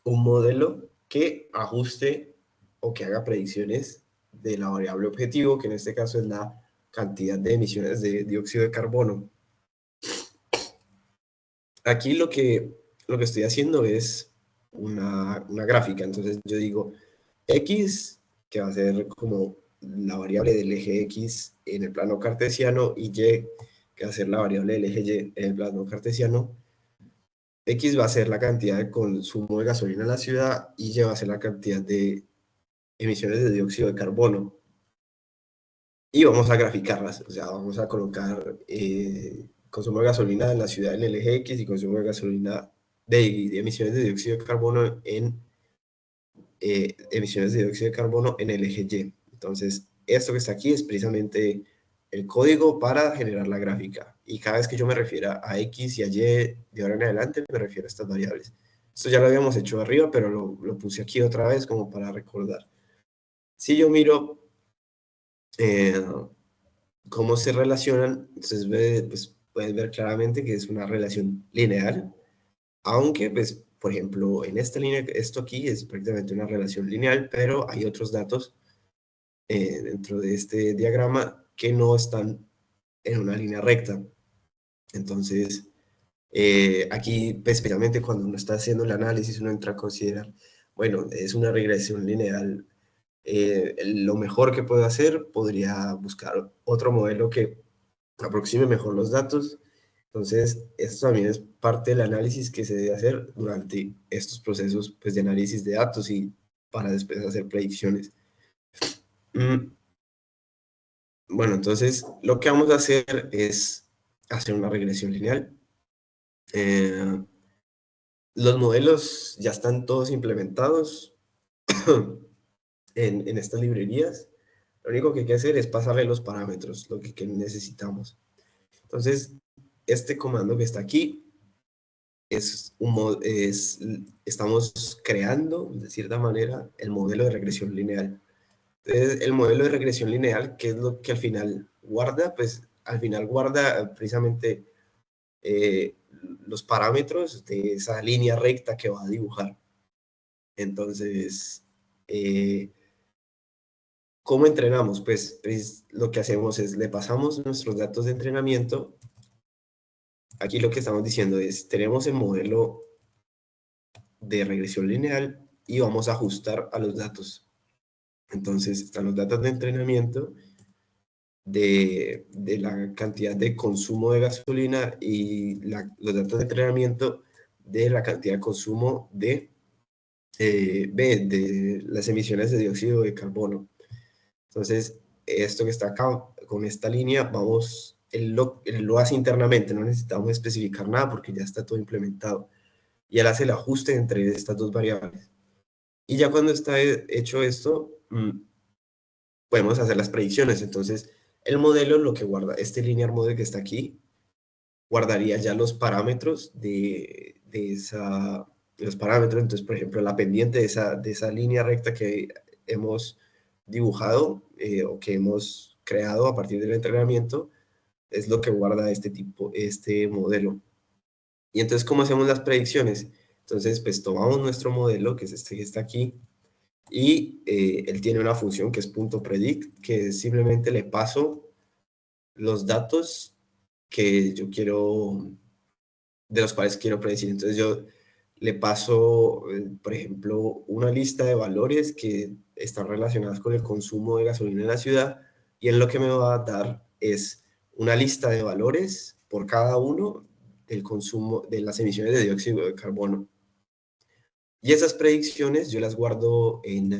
un modelo que ajuste o que haga predicciones de la variable objetivo, que en este caso es la cantidad de emisiones de dióxido de carbono. Aquí lo que estoy haciendo es una gráfica. Entonces yo digo X, que va a ser como la variable del eje X en el plano cartesiano, y Y, que va a ser la variable del eje Y en el plano cartesiano. X va a ser la cantidad de consumo de gasolina en la ciudad y Y va a ser la cantidad de emisiones de dióxido de carbono. Y vamos a graficarlas, o sea, vamos a colocar consumo de gasolina en la ciudad en el eje X y consumo de gasolina de emisiones de dióxido de carbono en emisiones de dióxido de carbono en el eje Y. Entonces, esto que está aquí es precisamente el código para generar la gráfica. Y cada vez que yo me refiera a X y a Y de ahora en adelante, me refiero a estas variables. Esto ya lo habíamos hecho arriba, pero lo puse aquí otra vez como para recordar. Si yo miro cómo se relacionan, entonces pues, puedes ver claramente que es una relación lineal, aunque, pues, por ejemplo, en esta línea, esto aquí es prácticamente una relación lineal, pero hay otros datos dentro de este diagrama que no están en una línea recta. Entonces, aquí, pues, especialmente cuando uno está haciendo el análisis, uno entra a considerar, bueno, es una regresión lineal. Lo mejor que puedo hacer, podría buscar otro modelo que aproxime mejor los datos. Entonces, esto también es parte del análisis que se debe hacer durante estos procesos, pues, de análisis de datos y para después hacer predicciones. Bueno, entonces lo que vamos a hacer es hacer una regresión lineal. Los modelos ya están todos implementados en estas librerías. Lo único que hay que hacer es pasarle los parámetros, lo que necesitamos. Entonces, este comando que está aquí estamos creando, de cierta manera, el modelo de regresión lineal. Entonces, el modelo de regresión lineal, ¿qué es lo que al final guarda? Pues al final guarda precisamente los parámetros de esa línea recta que va a dibujar. Entonces, ¿cómo entrenamos? Pues lo que hacemos es le pasamos nuestros datos de entrenamiento. Aquí lo que estamos diciendo es, tenemos el modelo de regresión lineal y vamos a ajustar a los datos. Entonces, están los datos de entrenamiento de la cantidad de consumo de gasolina y los datos de entrenamiento de la cantidad de consumo de las emisiones de dióxido de carbono. Entonces, esto que está acá, con esta línea, vamos, él lo hace internamente, no necesitamos especificar nada porque ya está todo implementado. Y él hace el ajuste entre estas dos variables. Y ya cuando está hecho esto, podemos hacer las predicciones. Entonces, el modelo, lo que guarda, este linear model que está aquí, guardaría ya los parámetros de los parámetros. Entonces, por ejemplo, la pendiente de esa línea recta que hemos dibujado o que hemos creado a partir del entrenamiento es lo que guarda este modelo. Y entonces, ¿cómo hacemos las predicciones? Entonces, pues tomamos nuestro modelo, que es este que está aquí, y él tiene una función que es .predict, que simplemente le paso los datos que yo quiero, de los cuales quiero predecir. Entonces yo le paso, por ejemplo, una lista de valores que están relacionados con el consumo de gasolina en la ciudad, y él lo que me va a dar es una lista de valores por cada uno del consumo, de las emisiones de dióxido de carbono. Y esas predicciones yo las guardo en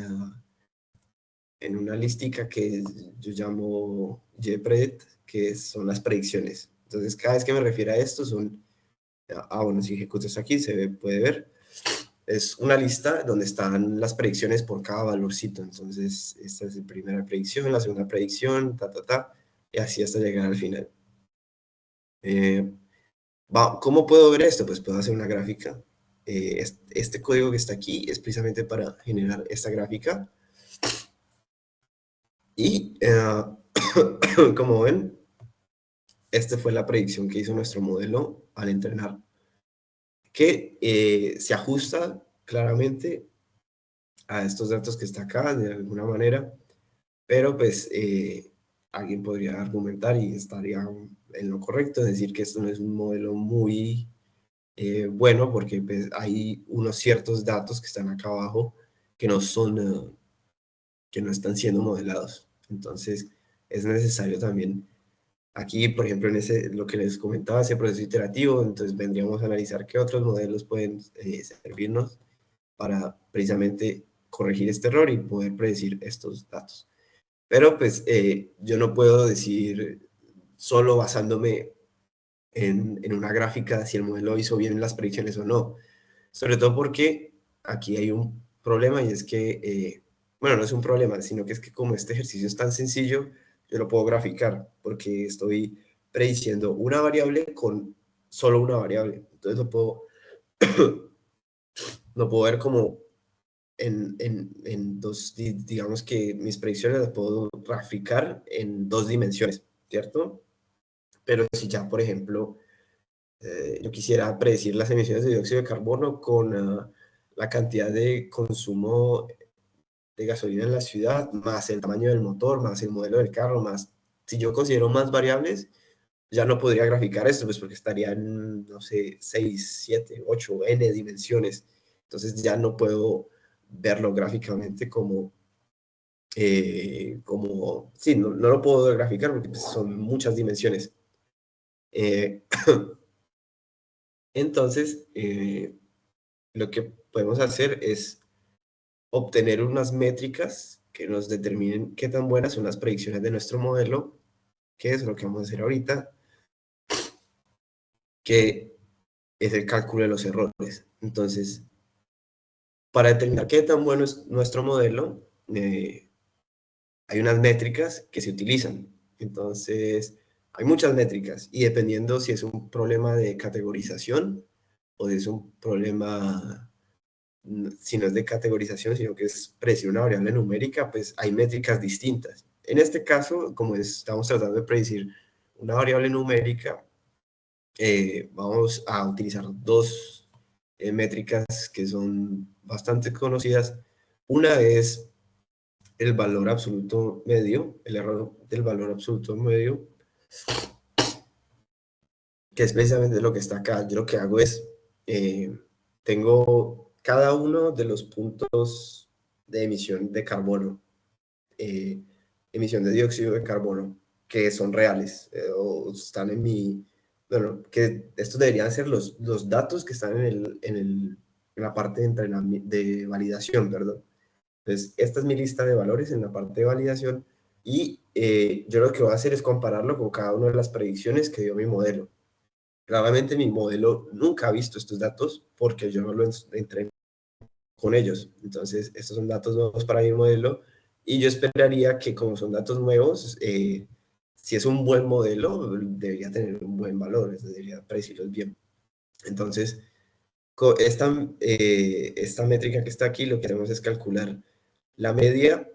una listica que yo llamo JPred, que son las predicciones. Entonces, cada vez que me refiero a esto son, bueno, si ejecuto esto aquí, puede ver, es una lista donde están las predicciones por cada valorcito. Entonces, esta es la primera predicción, la segunda predicción, y así hasta llegar al final. ¿Cómo puedo ver esto? Pues puedo hacer una gráfica. Este código que está aquí es precisamente para generar esta gráfica. Y como ven, esta fue la predicción que hizo nuestro modelo al entrenar, que se ajusta claramente a estos datos que está acá de alguna manera, pero pues alguien podría argumentar y estaría en lo correcto, decir que esto no es un modelo muy bueno, porque pues, hay unos ciertos datos que están acá abajo que no son, que no están siendo modelados. Entonces es necesario también aquí, por ejemplo, en lo que les comentaba, ese proceso iterativo, entonces vendríamos a analizar qué otros modelos pueden servirnos para precisamente corregir este error y poder predecir estos datos. Pero pues yo no puedo decir solo basándome en una gráfica si el modelo hizo bien las predicciones o no. Sobre todo porque aquí hay un problema, y es que, bueno, no es un problema, sino que es que como este ejercicio es tan sencillo, yo lo puedo graficar porque estoy prediciendo una variable con solo una variable. Entonces lo puedo ver como en dos, digamos que mis predicciones las puedo graficar en dos dimensiones, ¿cierto? Pero si ya, por ejemplo, yo quisiera predecir las emisiones de dióxido de carbono con la cantidad de consumo de gasolina en la ciudad, más el tamaño del motor, más el modelo del carro, más, si yo considero más variables, ya no podría graficar esto, pues porque estarían, no sé, 6, 7, 8, n dimensiones. Entonces ya no puedo verlo gráficamente sí, no lo puedo graficar porque pues, son muchas dimensiones. Entonces, lo que podemos hacer es obtener unas métricas que nos determinen qué tan buenas son las predicciones de nuestro modelo, que es lo que vamos a hacer ahorita, que es el cálculo de los errores. Entonces, para determinar qué tan bueno es nuestro modelo, hay unas métricas que se utilizan. Entonces, hay muchas métricas, y dependiendo si es un problema de categorización o si es un problema, si no es de categorización, sino que es predecir una variable numérica, pues hay métricas distintas. En este caso, como estamos tratando de predecir una variable numérica, vamos a utilizar dos métricas que son bastante conocidas. Una es el valor absoluto medio, el error del valor absoluto medio, que es precisamente lo que está acá. Yo lo que hago es, tengo cada uno de los puntos de emisión de carbono, emisión de dióxido de carbono, que son reales, o están en bueno, que estos deberían ser los datos que están en la parte de validación, perdón. Entonces, esta es mi lista de valores en la parte de validación, y yo lo que voy a hacer es compararlo con cada una de las predicciones que dio mi modelo. Claramente mi modelo nunca ha visto estos datos porque yo no lo entrené con ellos. Entonces, estos son datos nuevos para mi modelo, y yo esperaría que como son datos nuevos, si es un buen modelo, debería tener un buen valor, debería predecirlos bien. Entonces, esta métrica que está aquí, lo que hacemos es calcular la media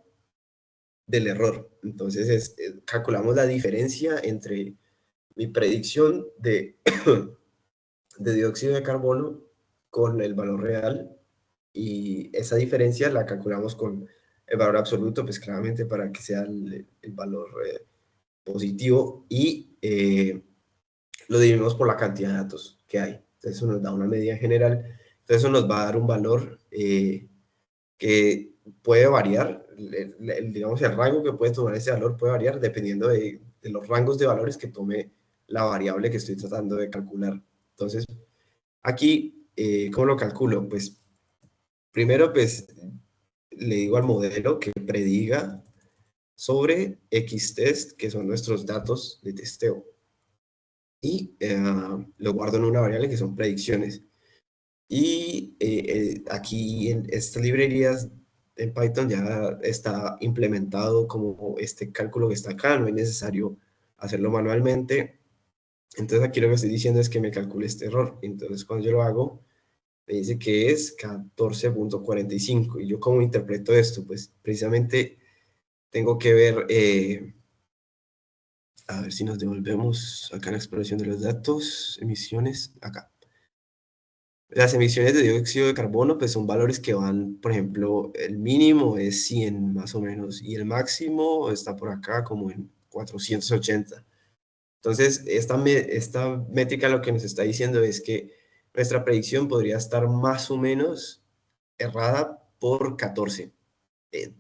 del error. Entonces calculamos la diferencia entre mi predicción de, de dióxido de carbono con el valor real, y esa diferencia la calculamos con el valor absoluto, pues claramente para que sea el valor positivo, y lo dividimos por la cantidad de datos que hay. Entonces eso nos da una medida general. Entonces eso nos va a dar un valor que puede variar, digamos, el rango que puede tomar ese valor puede variar dependiendo de los rangos de valores que tome la variable que estoy tratando de calcular. Entonces, aquí, ¿cómo lo calculo? Pues, primero, pues, le digo al modelo que prediga sobre X-test, que son nuestros datos de testeo. Y lo guardo en una variable que son predicciones. Y aquí en estas librerías en Python ya está implementado como este cálculo que está acá, no es necesario hacerlo manualmente. Entonces aquí lo que estoy diciendo es que me calcule este error. Entonces cuando yo lo hago, me dice que es 14.45. ¿Y yo cómo interpreto esto? Pues precisamente tengo que ver, a ver si nos devolvemos acá la exploración de los datos, emisiones, acá. Las emisiones de dióxido de carbono, pues son valores que van, por ejemplo, el mínimo es 100 más o menos, y el máximo está por acá como en 480. Entonces, esta métrica lo que nos está diciendo es que nuestra predicción podría estar más o menos errada por 14.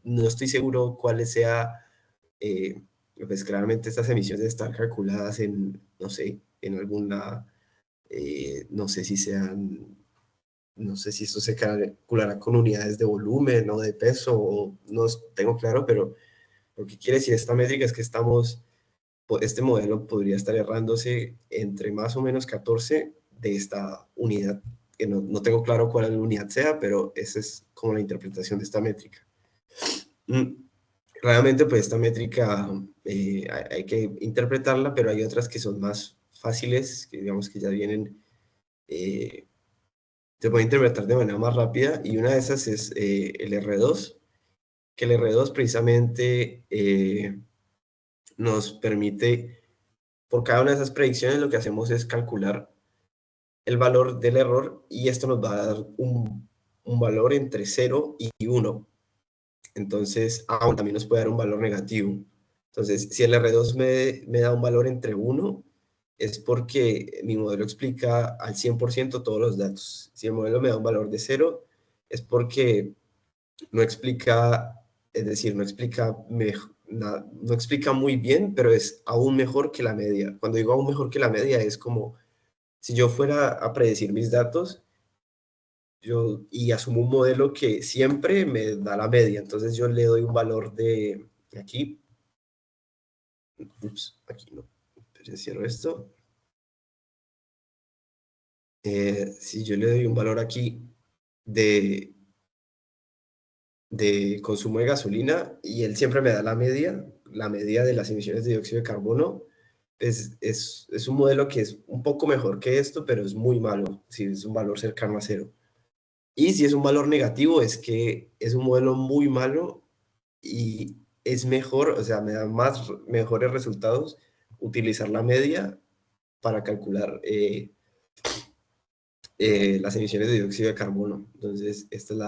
No estoy seguro cuáles sea, pues claramente estas emisiones están calculadas en, no sé, en alguna, no sé si sean, no sé si esto se calculará con unidades de volumen o de peso, o no tengo claro, pero lo que quiere decir esta métrica es que este modelo podría estar errándose entre más o menos 14 de esta unidad, que no tengo claro cuál unidad sea, pero esa es como la interpretación de esta métrica. Realmente, pues esta métrica hay que interpretarla, pero hay otras que son más fáciles, que digamos que ya vienen, se puede interpretar de manera más rápida, y una de esas es el R2, que el R2 precisamente nos permite, por cada una de esas predicciones, lo que hacemos es calcular el valor del error, y esto nos va a dar un valor entre 0 y 1. Entonces, también nos puede dar un valor negativo. Entonces, si el R2 me da un valor entre 1, es porque mi modelo explica al 100% todos los datos. Si el modelo me da un valor de 0, es porque no explica, es decir, no explica no explica muy bien, pero es aún mejor que la media. Cuando digo aún mejor que la media, es como si yo fuera a predecir mis datos, y asumo un modelo que siempre me da la media. Entonces yo le doy un valor de aquí. Ups, aquí no. Pero cierro esto. Si yo le doy un valor aquí de consumo de gasolina, y él siempre me da la media de las emisiones de dióxido de carbono, es un modelo que es un poco mejor que esto, pero es muy malo, si es un valor cercano a 0. Y si es un valor negativo, es que es un modelo muy malo, y es mejor, o sea, me da mejores resultados utilizar la media para calcular las emisiones de dióxido de carbono. Entonces, esta es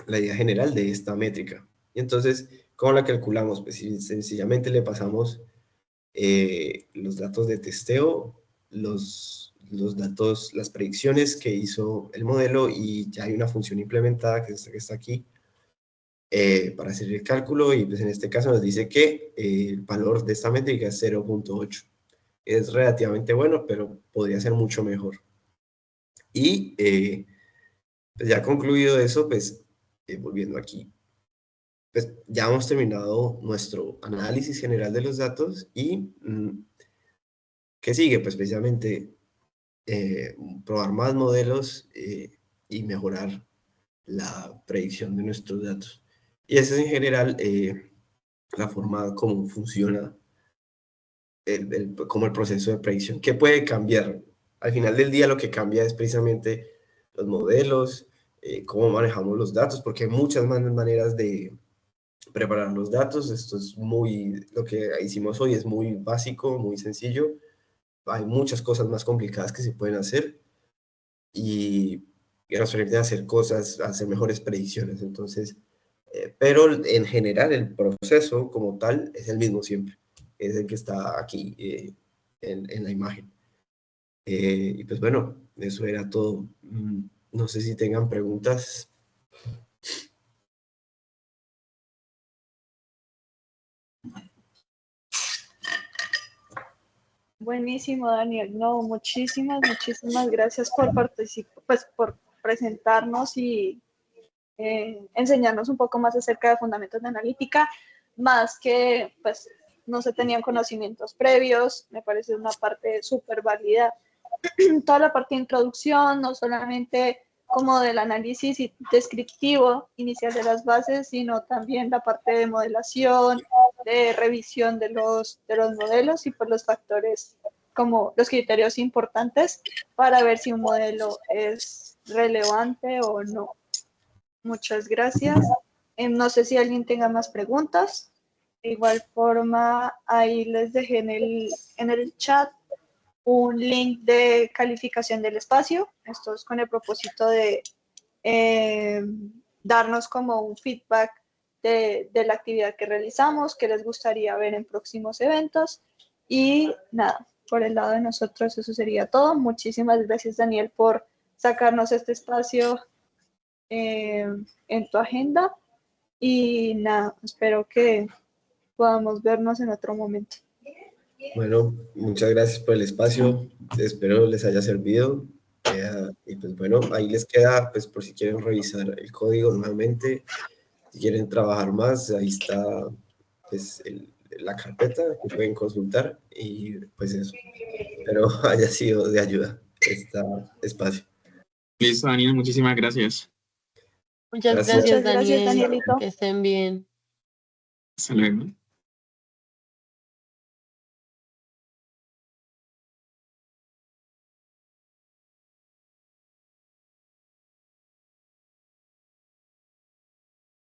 la idea general de esta métrica. Y entonces, ¿cómo la calculamos? Pues sencillamente le pasamos los datos de testeo, los datos, las predicciones que hizo el modelo, y ya hay una función implementada que está aquí para hacer el cálculo, y pues en este caso nos dice que el valor de esta métrica es 0.8. Es relativamente bueno, pero podría ser mucho mejor. Y pues ya concluido eso, pues volviendo aquí, pues ya hemos terminado nuestro análisis general de los datos, y ¿qué sigue? Pues precisamente probar más modelos y mejorar la predicción de nuestros datos. Y esa es en general la forma como funciona como el proceso de predicción. ¿Qué puede cambiar? Al final del día lo que cambia es precisamente los modelos, cómo manejamos los datos, porque hay muchas maneras de preparar los datos. Esto es lo que hicimos hoy es muy básico, muy sencillo. Hay muchas cosas más complicadas que se pueden hacer y nos permite hacer cosas, hacer mejores predicciones. Entonces, pero en general el proceso como tal es el mismo siempre. Es el que está aquí en la imagen. Y pues bueno, eso era todo. No sé si tengan preguntas. Buenísimo, Daniel. No, muchísimas gracias por participar, pues por presentarnos y enseñarnos un poco más acerca de fundamentos de analítica, más que pues no se tenían conocimientos previos. Me parece una parte súper válida. Toda la parte de introducción, no solamente como del análisis descriptivo inicial de las bases, sino también la parte de modelación, de revisión de los modelos y por los factores como los criterios importantes para ver si un modelo es relevante o no. Muchas gracias. No sé si alguien tenga más preguntas. De igual forma, ahí les dejé en el chat un link de calificación del espacio. Esto es con el propósito de darnos como un feedback de la actividad que realizamos, que les gustaría ver en próximos eventos. Y nada, por el lado de nosotros eso sería todo. Muchísimas gracias, Daniel, por sacarnos este espacio en tu agenda. Y nada, espero que podamos vernos en otro momento. Bueno, muchas gracias por el espacio. Espero les haya servido. Y pues bueno, ahí les queda, pues por si quieren revisar el código nuevamente, si quieren trabajar más, ahí está pues la carpeta que pueden consultar y pues eso. Espero haya sido de ayuda este espacio. Listo, Daniel, muchísimas gracias. Muchas Gracias. gracias, Muchas gracias, Daniel. Danielito. Que estén bien. Hasta luego.